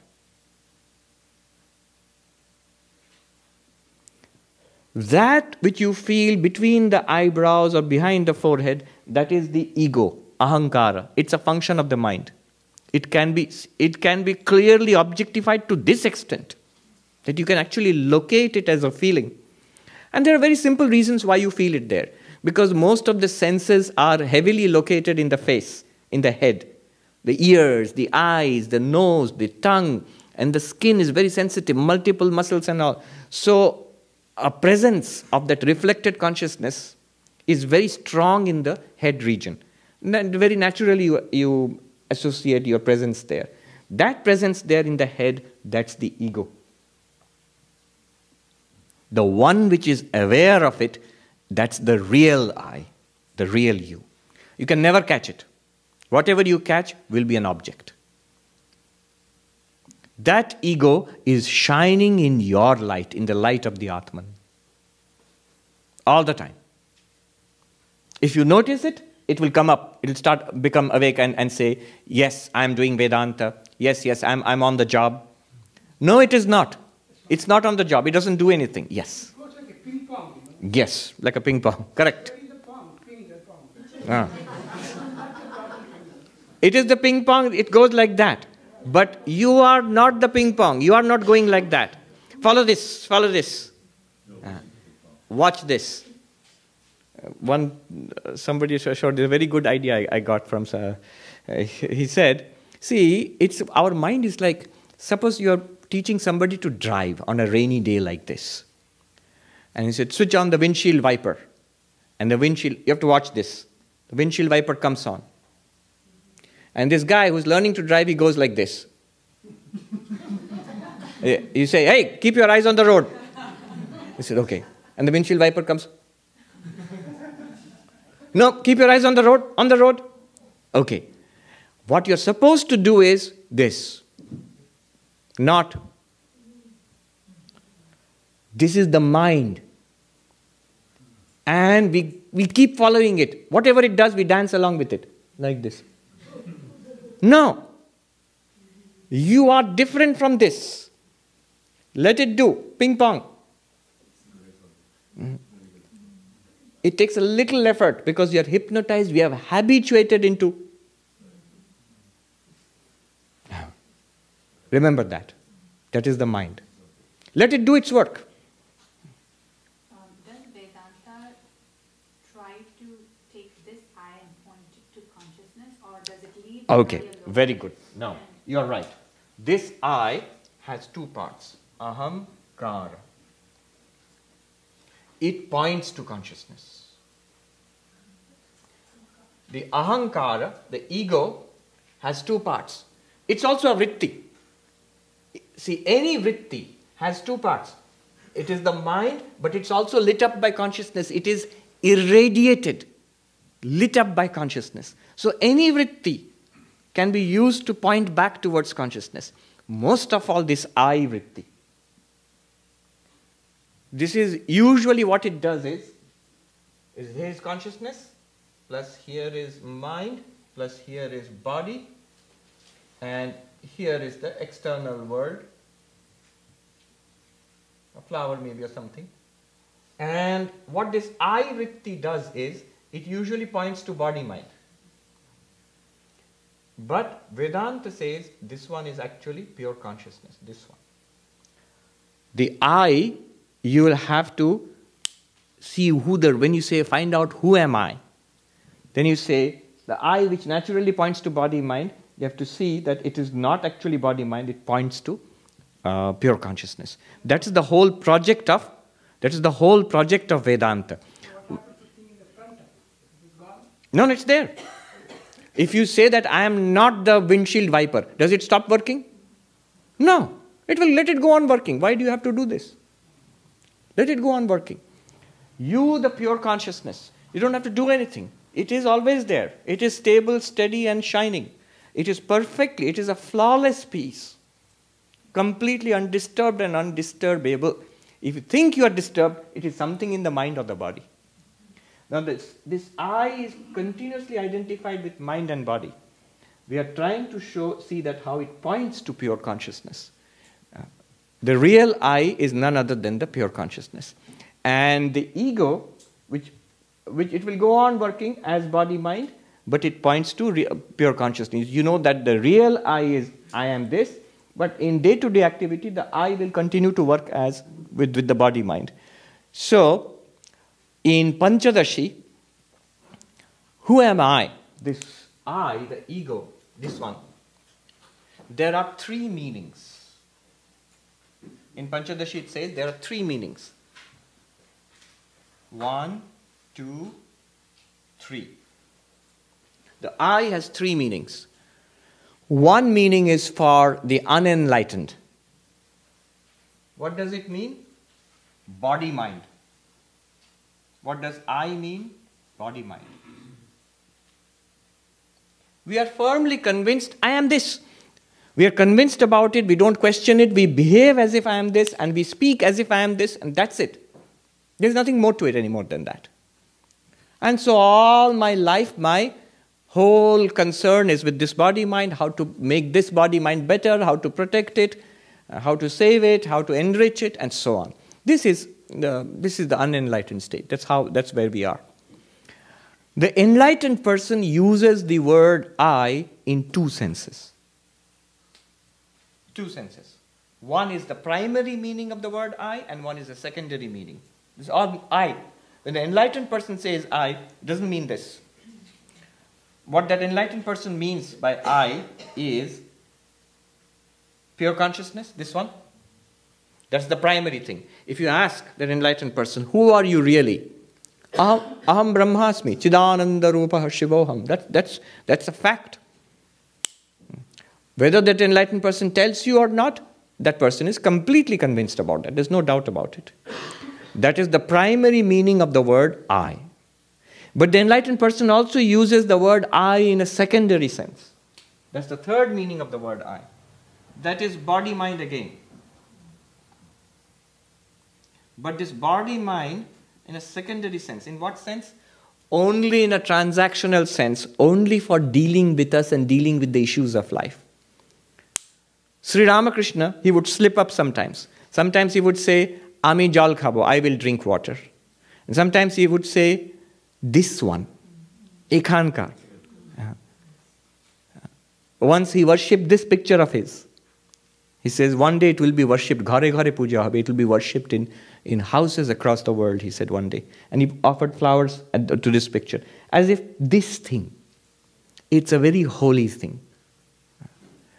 That which you feel between the eyebrows or behind the forehead, that is the ego, ahankara. It's a function of the mind. It can be clearly objectified to this extent that you can actually locate it as a feeling. And there are very simple reasons why you feel it there. Because most of the senses are heavily located in the face, in the head. The ears, the eyes, the nose, the tongue, and the skin is very sensitive, multiple muscles and all. So a presence of that reflected consciousness is very strong in the head region. And very naturally you associate your presence there. That presence there in the head, that's the ego. The one which is aware of it, that's the real I, the real you. You can never catch it. Whatever you catch will be an object. That ego is shining in your light, in the light of the Atman. All the time. If you notice it, it will come up. It will become awake and say, yes, I am doing Vedanta. Yes, I'm on the job. No, it is not. It's not on the job. It doesn't do anything. Yes. It goes like a ping pong. Yes, like a ping pong. Correct. Where is the pong? Ping the pong. Ah. It is the ping pong. It goes like that. But you are not the ping pong. You are not going like that. Follow this. Follow this. Watch this. Somebody showed a very good idea I got from. He said, "See, our mind is like. Suppose you are teaching somebody to drive on a rainy day like this, and he said, switch on the windshield wiper, and the windshield. You have to watch this. The windshield wiper comes on, and this guy who's learning to drive, he goes like this. You say, hey, keep your eyes on the road. He said, okay. And the windshield wiper comes. No, keep your eyes on the road, on the road. Okay. What you're supposed to do is this. Not. This is the mind. And we keep following it. Whatever it does, we dance along with it. Like this. No. You are different from this. Let it do. Ping pong. It takes a little effort because you are hypnotized. We have habituated into. Remember that. That is the mind. Let it do its work. Does Vedanta try to take this I and point it to consciousness, or does it leave the Okay, I alone? very good. Now, you are right. This I has two parts. Aham, kara. It points to consciousness. The ahankara, the ego, has two parts. It's also a vritti. See, any vritti has two parts. It is the mind, but it's also lit up by consciousness. It is irradiated, lit up by consciousness. So any vritti can be used to point back towards consciousness. Most of all, this I vritti. This is usually what it does is here is consciousness, plus here is mind, plus here is body, and here is the external world, a flower maybe or something. And what this I vritti does is, it usually points to body-mind. But Vedanta says this one is actually pure consciousness, this one. The I, you will have to see when you say find out who am I, then you say the I which naturally points to body-mind, you have to see that it is not actually body-mind, it points to pure consciousness. That is the whole project of Vedanta. What happens to the thing in the front of it? Is it gone? No, it's there. If you say that I am not the windshield wiper, does it stop working? No. It will let it go on working. Why do you have to do this? Let it go on working. You, the pure consciousness, you don't have to do anything. It is always there. It is stable, steady, and shining. It is it is a flawless piece. Completely undisturbed and undisturbable. If you think you are disturbed, it is something in the mind or the body. Now this I is continuously identified with mind and body. We are trying to see that how it points to pure consciousness. The real I is none other than the pure consciousness. And the ego, which it will go on working as body-mind, but it points to pure consciousness. You know that the real I is I am this, but in day-to-day activity, the I will continue to work as with the body-mind. So, in Panchadashi, who am I? This I, the ego, this one. There are three meanings. In Panchadashi it says there are three meanings. 1, 2, 3. The I has three meanings. One meaning is for the unenlightened. What does it mean? Body-mind. What does I mean? Body-mind. We are firmly convinced, I am this. We are convinced about it, we don't question it, we behave as if I am this, and we speak as if I am this, and that's it. There's nothing more to it any more than that. And so all my life, my whole concern is with this body-mind, how to make this body-mind better, how to protect it, how to save it, how to enrich it, and so on. This is the unenlightened state. That's where we are. The enlightened person uses the word I in two senses. Two senses. One is the primary meaning of the word I, and one is the secondary meaning. This all I. When the enlightened person says I, it doesn't mean this. What that enlightened person means by I is pure consciousness, this one. That's the primary thing. If you ask that enlightened person, who are you really? Aham brahmasmi, chidananda rupaha shivoham. That's a fact. Whether that enlightened person tells you or not, that person is completely convinced about that. There's no doubt about it. That is the primary meaning of the word I. But the enlightened person also uses the word I in a secondary sense. That's the third meaning of the word I. That is body-mind again. But this body-mind in a secondary sense. In what sense? Only in a transactional sense. Only for dealing with us and dealing with the issues of life. Sri Ramakrishna, he would slip up sometimes. Sometimes he would say, Ami jal khabo, I will drink water. And sometimes he would say, this one, ekhankar. Once he worshipped this picture of his. He says, one day it will be worshipped, ghare ghare puja habe, it will be worshipped in houses across the world, he said one day. And he offered flowers to this picture. As if this thing, it's a very holy thing.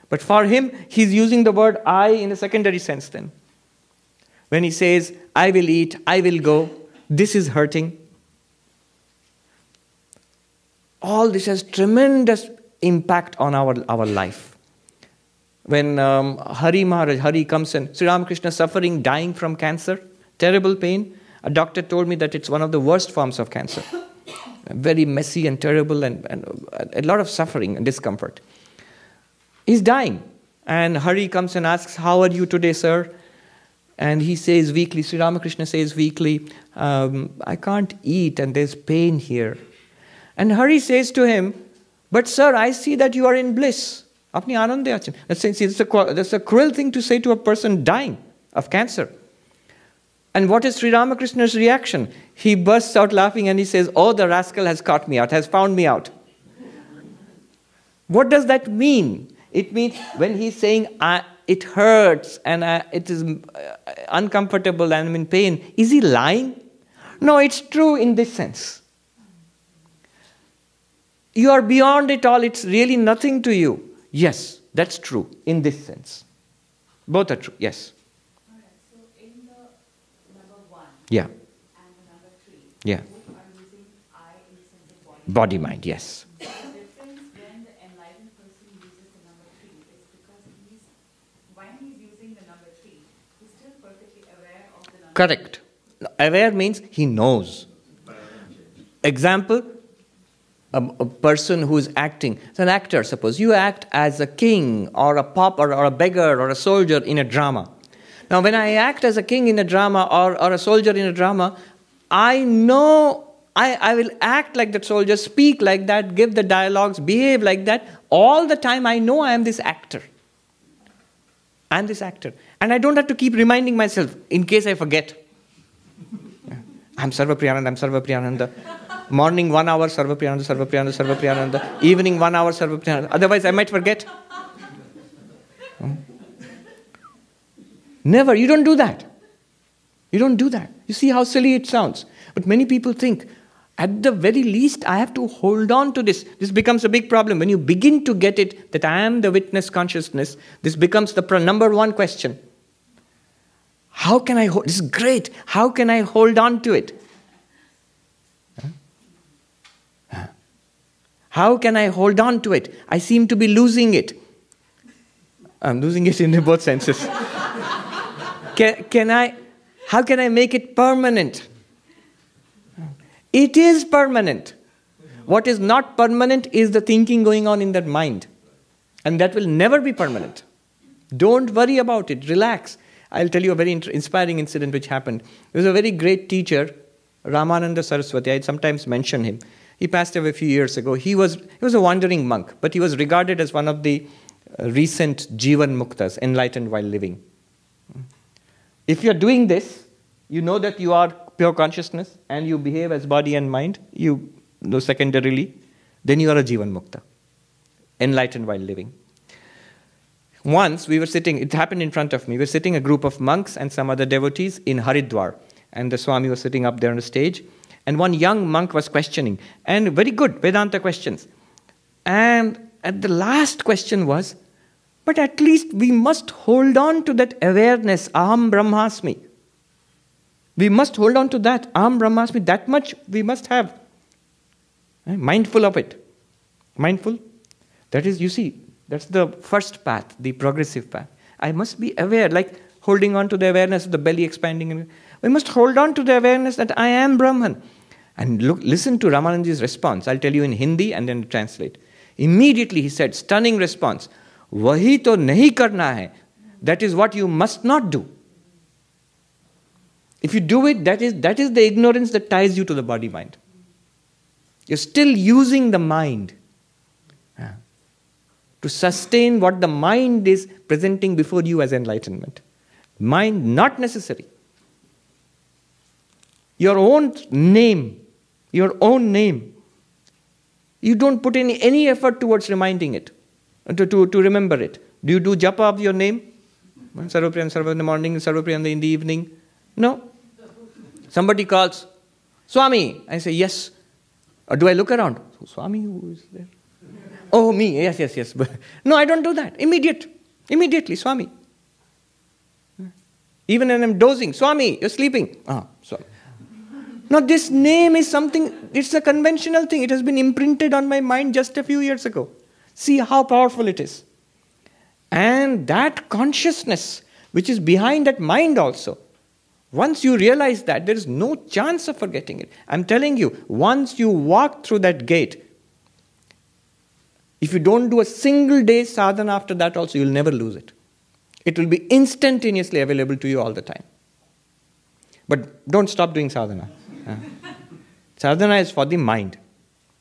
But for him, he's using the word I in a secondary sense then. When he says, I will eat, I will go, this is hurting. All this has tremendous impact on our life. When Hari comes in, Sri Ramakrishna suffering, dying from cancer, terrible pain. A doctor told me that it's one of the worst forms of cancer. Very messy and terrible and a lot of suffering and discomfort. He's dying. And Hari comes and asks, how are you today, sir? And he says weakly, Sri Ramakrishna says weakly, I can't eat and there's pain here. And Hari says to him, but sir, I see that you are in bliss. That's a cruel thing to say to a person dying of cancer. And what is Sri Ramakrishna's reaction? He bursts out laughing and he says, oh, the rascal has caught me out, has found me out. What does that mean? It means when he's saying, it hurts and it is uncomfortable and I'm in pain, is he lying? No, it's true in this sense. You are beyond it all, it's really nothing to you. Yes, that's true in this sense. Both are true, yes. Alright, so in the number 1 Yeah. and the number 3, Yeah. both are using I in the sense of body. Body mind, yes. The difference when the enlightened person uses the number 3 is because when he's using the number 3, he's still perfectly aware of the number. Correct. Aware means he knows. Example, a person who is acting. It's an actor, suppose. You act as a king or a pauper or a beggar or a soldier in a drama. Now, when I act as a king in a drama or a soldier in a drama, I know I will act like that soldier, speak like that, give the dialogues, behave like that. All the time I know I am this actor. I am this actor. And I don't have to keep reminding myself in case I forget. I'm Sarvapriyananda. Morning 1 hour, Sarvapriyananda. Evening 1 hour, Sarvapriyananda. Otherwise, I might forget. Never. You don't do that. You don't do that. You see how silly it sounds. But many people think, at the very least, I have to hold on to this. This becomes a big problem. When you begin to get it, that I am the witness consciousness, this becomes the number one question. How can I hold? This is great. How can I hold on to it? How can I hold on to it? I seem to be losing it. I'm losing it in both senses. How can I make it permanent? It is permanent. What is not permanent is the thinking going on in that mind. And that will never be permanent. Don't worry about it. Relax. I'll tell you a very inspiring incident which happened. There was a very great teacher, Ramananda Saraswati. I sometimes mention him. He passed away a few years ago. He was a wandering monk, but he was regarded as one of the recent Jivan Muktas, enlightened while living. If you're doing this, you know that you are pure consciousness and you behave as body and mind, you know secondarily, then you are a Jivan Mukta, enlightened while living. Once we were sitting, it happened in front of me, we were sitting a group of monks and some other devotees in Haridwar, and the Swami was sitting up there on the stage, and one young monk was questioning, and very good Vedanta questions. And at the last question was, but at least we must hold on to that awareness, Aham Brahmasmi. We must hold on to that, Aham Brahmasmi, that much we must have. Mindful of it. Mindful. That is, you see, that's the first path, the progressive path. I must be aware, like holding on to the awareness of the belly expanding. We must hold on to the awareness that I am Brahman. And listen to Ramanandaji's response. I'll tell you in Hindi and then translate. Immediately he said, stunning response, Wahi to nahi karna hai. That is what you must not do. If you do it, that is the ignorance that ties you to the body-mind. You're still using the mind to sustain what the mind is presenting before you as enlightenment. Mind not necessary. Your own name. You don't put any effort towards reminding it, to remember it. Do you do japa of your name? Sarvapriyananda in the morning, Sarvapriyananda in the evening? No. Somebody calls, Swami. I say, yes. Or do I look around? Swami, who is there? Oh, me. Yes. No, I don't do that. Immediately, Swami. Even when I'm dozing, Swami, you're sleeping. Swami. Now, this name is something, it's a conventional thing. It has been imprinted on my mind just a few years ago. See how powerful it is. And that consciousness, which is behind that mind also, once you realize that, there is no chance of forgetting it. I'm telling you, once you walk through that gate, if you don't do a single day sadhana after that also, you'll never lose it. It will be instantaneously available to you all the time. But don't stop doing sadhana. Sadhana is for the mind.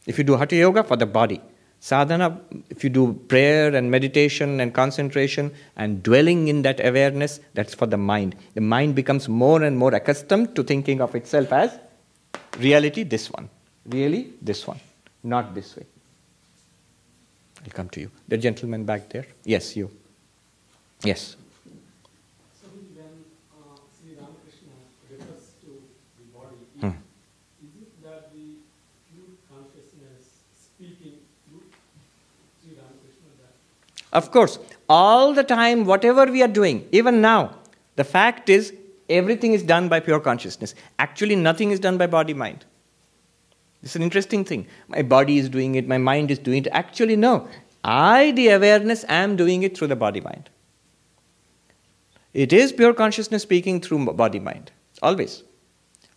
If you do Hatha Yoga, for the body. Sadhana, if you do prayer and meditation and concentration and dwelling in that awareness, that's for the mind. The mind becomes more and more accustomed to thinking of itself as reality, this one. Really, this one. Not this way. I'll come to you. The gentleman back there. Yes, you. Yes. So when Sri Ramakrishna refers to the body, is it that the pure consciousness speaking through Sri Ramakrishna? Of course, all the time, whatever we are doing, even now, the fact is, everything is done by pure consciousness. Actually, nothing is done by body-mind. It's an interesting thing. My body is doing it, my mind is doing it. Actually, no. I, the awareness, am doing it through the body-mind. It is pure consciousness speaking through body-mind. Always.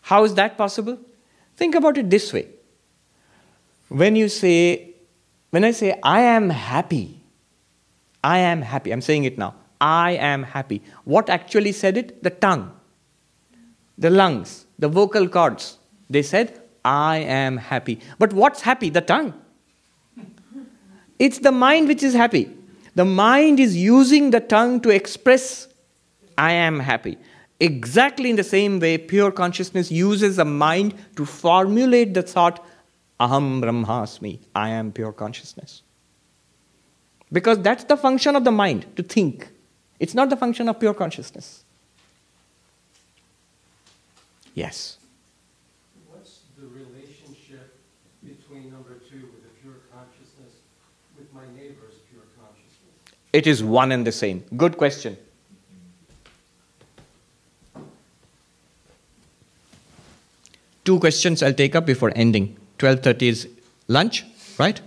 How is that possible? Think about it this way. When I say, I am happy, I'm saying it now, I am happy. What actually said it? The tongue, the lungs, the vocal cords. They said, I am happy. But what's happy? The tongue. It's the mind which is happy. The mind is using the tongue to express, I am happy. Exactly in the same way, pure consciousness uses the mind to formulate the thought, Aham Brahmasmi, I am pure consciousness. Because that's the function of the mind, to think. It's not the function of pure consciousness. Yes. What's the relationship between number two with the pure consciousness with my neighbor's pure consciousness? It is one and the same. Good question. Two questions I'll take up before ending. 12:30 is lunch, right?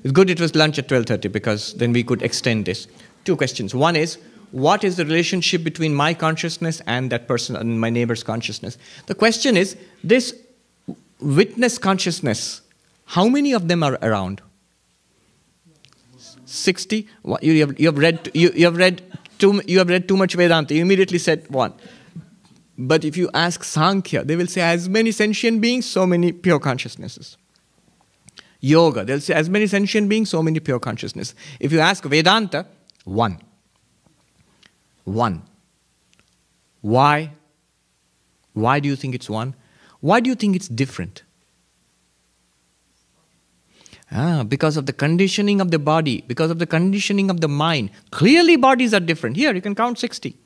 It's good it was lunch at 12:30 because then we could extend this. Two questions. One is, what is the relationship between my consciousness and that person and my neighbor's consciousness? The question is, this witness consciousness, how many of them are around? 60? You have read too much Vedanta. You immediately said one. But if you ask Sankhya, they will say as many sentient beings, so many pure consciousnesses. Yoga, they'll say as many sentient beings, so many pure consciousness. If you ask Vedanta, one. Why? Why do you think it's one? Why do you think it's different? Because of the conditioning of the body, because of the conditioning of the mind. Clearly bodies are different. Here, you can count 60.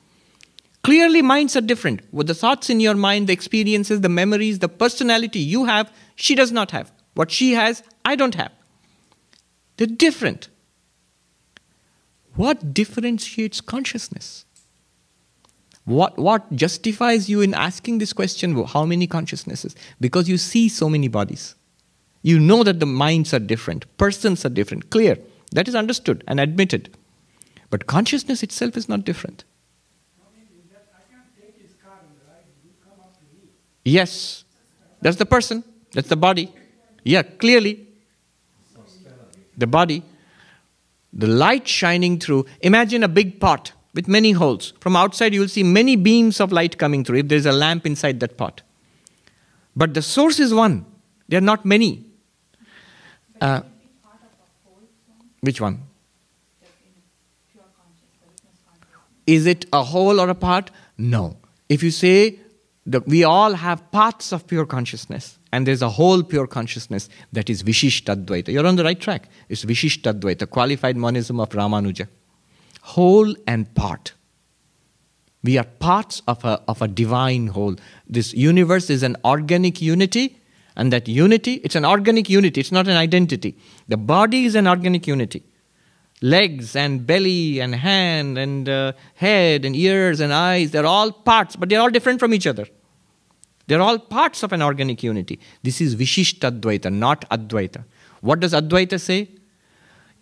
Clearly minds are different. With the thoughts in your mind, the experiences, the memories, the personality you have, she does not have. What she has, I don't have. They're different. What differentiates consciousness? What justifies you in asking this question, how many consciousnesses? Because you see so many bodies. You know that the minds are different, persons are different, clear. That is understood and admitted. But consciousness itself is not different. I can't take his car and ride. You come up to me. Yes, that's the person, that's the body. Yeah, clearly. The body. The light shining through. Imagine a big pot with many holes. From outside you will see many beams of light coming through if there is a lamp inside that pot. But the source is one. There are not many. Which one? Is it a whole or a part? No. If you say that we all have parts of pure consciousness and there's a whole pure consciousness, that is Vishishtadvaita. You're on the right track. It's Vishishtadvaita, qualified monism of Ramanuja. Whole and part. We are parts of a divine whole. This universe is an organic unity, and that unity, it's an organic unity, it's not an identity. The body is an organic unity. Legs and belly and hand and head and ears and eyes, they're all parts, but they're all different from each other. They're all parts of an organic unity. This is Vishishtadvaita, not Advaita. What does Advaita say?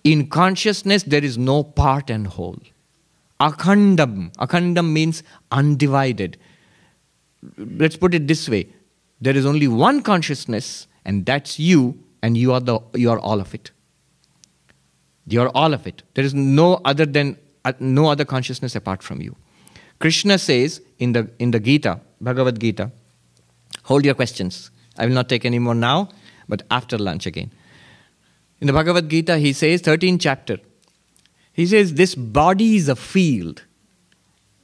In consciousness, there is no part and whole. Akhandam. Akhandam means undivided. Let's put it this way. There is only one consciousness, and that's you, and you are all of it. You are all of it. There is no other consciousness apart from you. Krishna says in the Gita, Bhagavad Gita, hold your questions. I will not take any more now, but after lunch again. In the Bhagavad Gita, he says, 13th chapter, he says, this body is a field.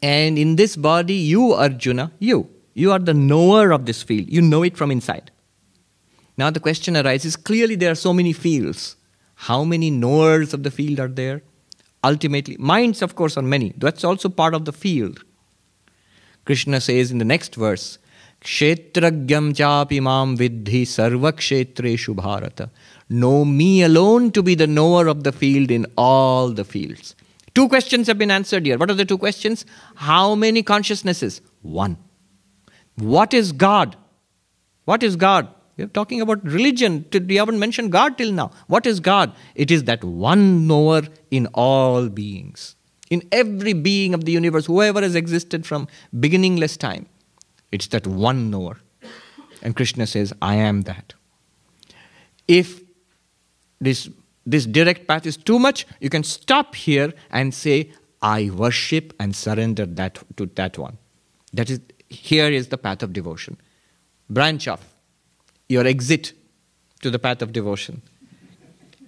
And in this body, you, Arjuna, you are the knower of this field. You know it from inside. Now the question arises, clearly there are so many fields. How many knowers of the field are there? Ultimately, minds of course are many. That's also part of the field. Krishna says in the next verse, Kshetragyam chapi mam vidhi sarva kshetreshu bharata. Know me alone to be the knower of the field in all the fields. Two questions have been answered here. What are the two questions? How many consciousnesses? One. What is God? What is God? We're talking about religion. We haven't mentioned God till now. What is God? It is that one knower in all beings. In every being of the universe, whoever has existed from beginningless time. It's that one knower. And Krishna says, I am that. If this direct path is too much, you can stop here and say, I worship and surrender to that one. Here is the path of devotion. Branch off. Your exit to the path of devotion.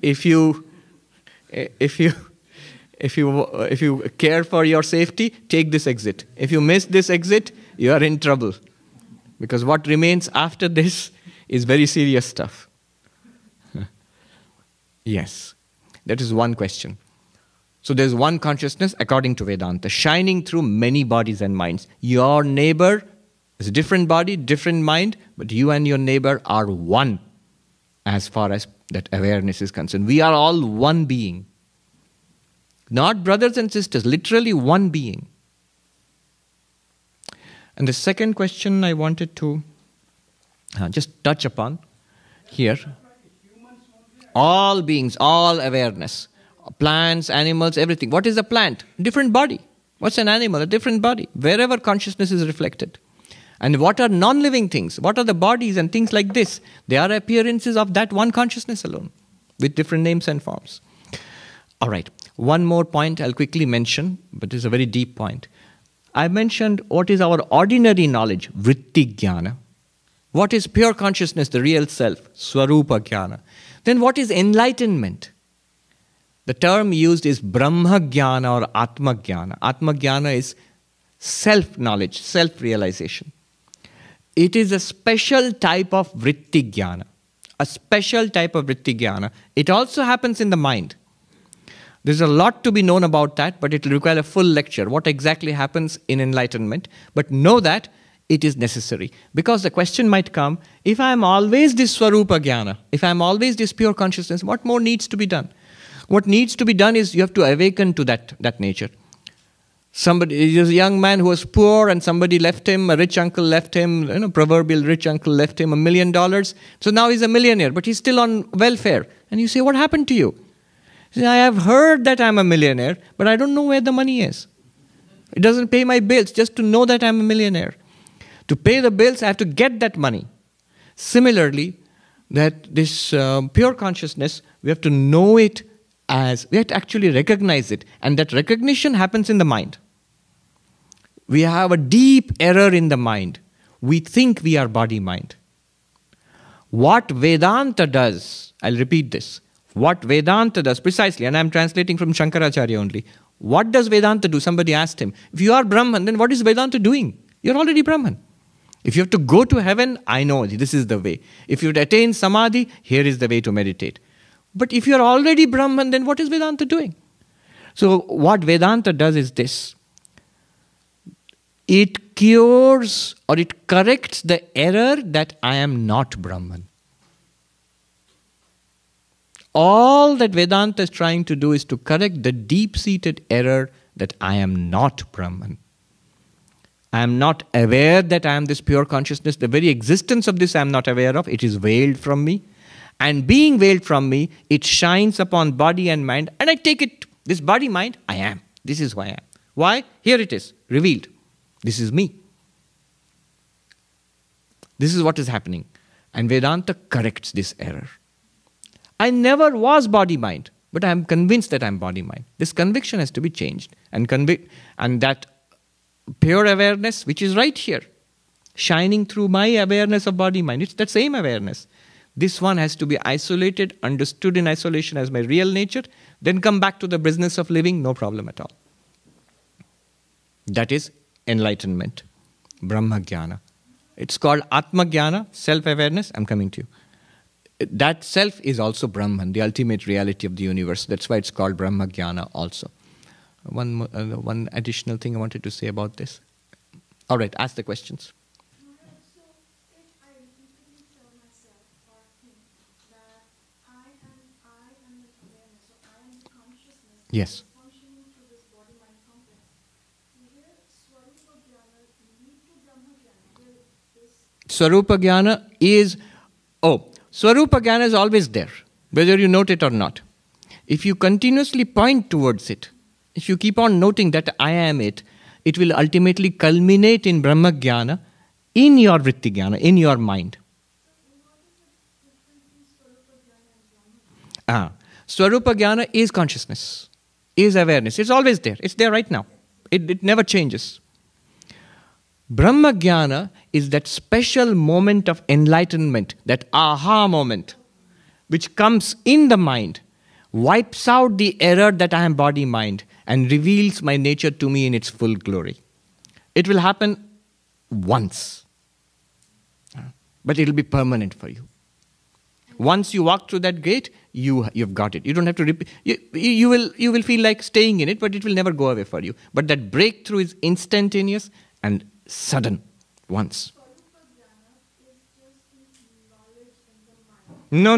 If you care for your safety, take this exit. If you miss this exit, you are in trouble. Because what remains after this is very serious stuff. Yes, that is one question. So there's one consciousness according to Vedanta, shining through many bodies and minds. Your neighbor is a different body, different mind, but you and your neighbor are one as far as that awareness is concerned. We are all one being. Not brothers and sisters, literally one being. And the second question I wanted to just touch upon here. All beings, all awareness. Plants, animals, everything. What is a plant? Different body. What's an animal? A different body. Wherever consciousness is reflected. And what are non-living things? What are the bodies and things like this? They are appearances of that one consciousness alone, with different names and forms. All right. One more point I'll quickly mention, but it's a very deep point. I mentioned what is our ordinary knowledge, vritti jnana. What is pure consciousness, the real self, swarupa jnana. Then what is enlightenment? The term used is Brahma Jnana or Atma Jnana. Atma Jnana is self-knowledge, self-realization. It is a special type of vritti jnana. A special type of vritti jnana. It also happens in the mind. There's a lot to be known about that, but it will require a full lecture. What exactly happens in enlightenment? But know that it is necessary. Because the question might come, if I am always this Swarupa Jnana, if I am always this pure consciousness, what more needs to be done? What needs to be done is you have to awaken to that nature. Somebody, there's a young man who was poor and somebody left him, a rich uncle left him, proverbial rich uncle left him $1 million. So now he's a millionaire, but he's still on welfare. And you say, what happened to you? He says, I have heard that I'm a millionaire, but I don't know where the money is. It doesn't pay my bills just to know that I'm a millionaire. To pay the bills, I have to get that money. Similarly, that this pure consciousness, we have to know it as, we have to actually recognize it. And that recognition happens in the mind. We have a deep error in the mind. We think we are body-mind. What Vedanta does, I'll repeat this. What Vedanta does, precisely, and I'm translating from Shankaracharya only. What does Vedanta do? Somebody asked him, if you are Brahman, then what is Vedanta doing? You're already Brahman. If you have to go to heaven, I know this is the way. If you would attain Samadhi, here is the way to meditate. But if you're already Brahman, then what is Vedanta doing? So what Vedanta does is this. It cures or it corrects the error that I am not Brahman. All that Vedanta is trying to do is to correct the deep-seated error that I am not Brahman. I am not aware that I am this pure consciousness. The very existence of this I am not aware of. It is veiled from me. And being veiled from me, it shines upon body and mind. And I take it, this body-mind, I am. This is who I am. Why? Here it is, revealed. This is me. This is what is happening. And Vedanta corrects this error. I never was body-mind, but I am convinced that I am body-mind. This conviction has to be changed. And that pure awareness, which is right here, shining through my awareness of body-mind, it's that same awareness. This one has to be isolated, understood in isolation as my real nature, then come back to the business of living, no problem at all. That is enlightenment, Brahma Jnana. It's called Atma Jnana, self-awareness. I'm coming to you. That self is also Brahman, the ultimate reality of the universe. That's why it's called Brahma Jnana also. One additional thing I wanted to say about this. All right, ask the questions. So if I repeatedly tell myself or think that I am the awareness, or I am the consciousness Yes. functioning through this body-mind complex, will Swarupa Jnana lead to Brahma Jnana? Will this Swarupa Jnana is, Swarupa Jnana is always there, whether you note it or not. If you continuously point towards it, if you keep on noting that I am it, it will ultimately culminate in Brahma Jnana, in your Vritti Jnana, in your mind. Swarupa Jnana is consciousness, is awareness. It's always there. It's there right now. It never changes. Brahma Jnana is that special moment of enlightenment, that aha moment, which comes in the mind, wipes out the error that I am body-mind, and reveals my nature to me in its full glory. It will happen once, but it will be permanent for you. Once you walk through that gate, you've got it. You don't have to repeat. You will feel like staying in it, but it will never go away for you. But that breakthrough is instantaneous and sudden, once. No.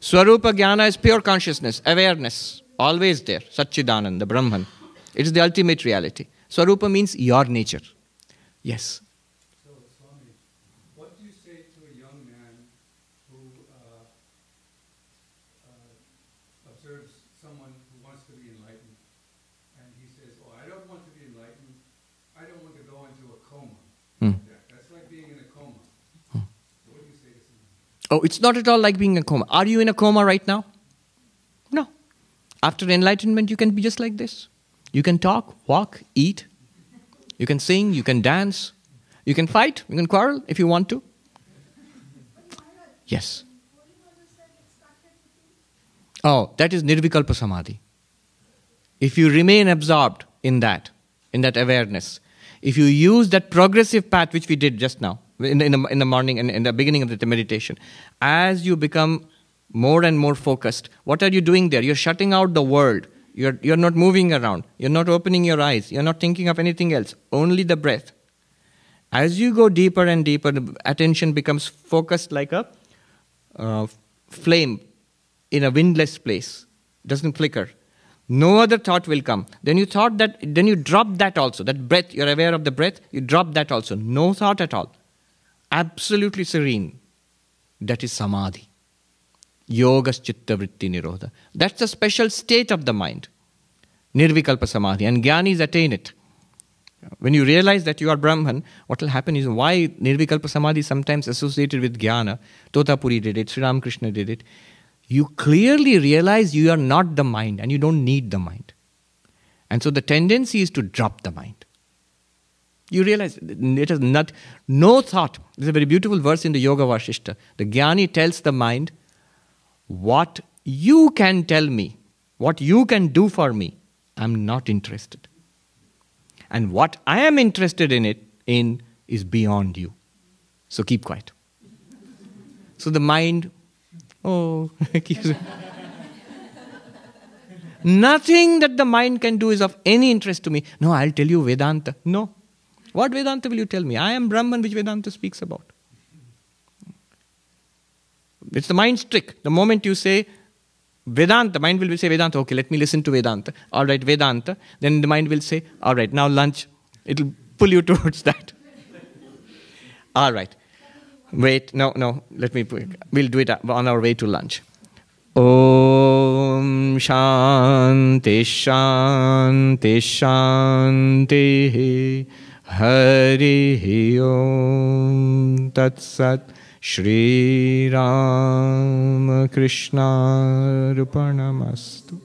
Swarupa Jnana is pure consciousness, awareness, always there, Satchidananda, Brahman. It is the ultimate reality. Swarupa means your nature. Yes. So, Swami, what do you say to a young man who observes someone who wants to be enlightened, and he says, "Oh, I don't want to be enlightened. I don't want to go into a coma." That's like being in a coma. So what do you say to someone? It's not at all like being in a coma. Are you in a coma right now? No. After enlightenment, you can be just like this. You can talk, walk, eat. You can sing, you can dance. You can fight, you can quarrel if you want to. Yes. That is Nirvikalpa Samadhi. If you remain absorbed in that awareness, If you use that progressive path which we did just now, in the morning and in the beginning of the meditation, as you become more and more focused, what are you doing there? You're shutting out the world. You're not moving around. You're not opening your eyes. You're not thinking of anything else. Only the breath. As you go deeper and deeper, the attention becomes focused like a flame in a windless place. Doesn't flicker. No other thought will come. Then you drop that also. That breath, you're aware of the breath, you drop that also. No thought at all. Absolutely serene. That is samadhi. Yogas chitta vritti nirodha. That's a special state of the mind. Nirvikalpa samadhi. And jnanis attain it. When you realize that you are Brahman, what will happen is why Nirvikalpa samadhi is sometimes associated with jnana. Totapuri did it, Sri Ramakrishna did it. You clearly realize you are not the mind and you don't need the mind. And so the tendency is to drop the mind. You realize it is no thought. There's a very beautiful verse in the Yoga Vashishta. The Jnani tells the mind, what you can tell me, what you can do for me, I'm not interested. And what I am interested in is beyond you. So keep quiet. So the mind, nothing that the mind can do is of any interest to me. No, I'll tell you Vedanta. No. What Vedanta will you tell me? I am Brahman, which Vedanta speaks about. It's the mind's trick. The moment you say Vedanta, the mind will say Vedanta. Okay, let me listen to Vedanta. All right, Vedanta. Then the mind will say, all right, now lunch. It will pull you towards that. All right. Wait, no. We'll do it on our way to lunch. Om Shanti Shanti Shanti Hari Om Tat Sat Shri Ram Krishna Arpanamastu.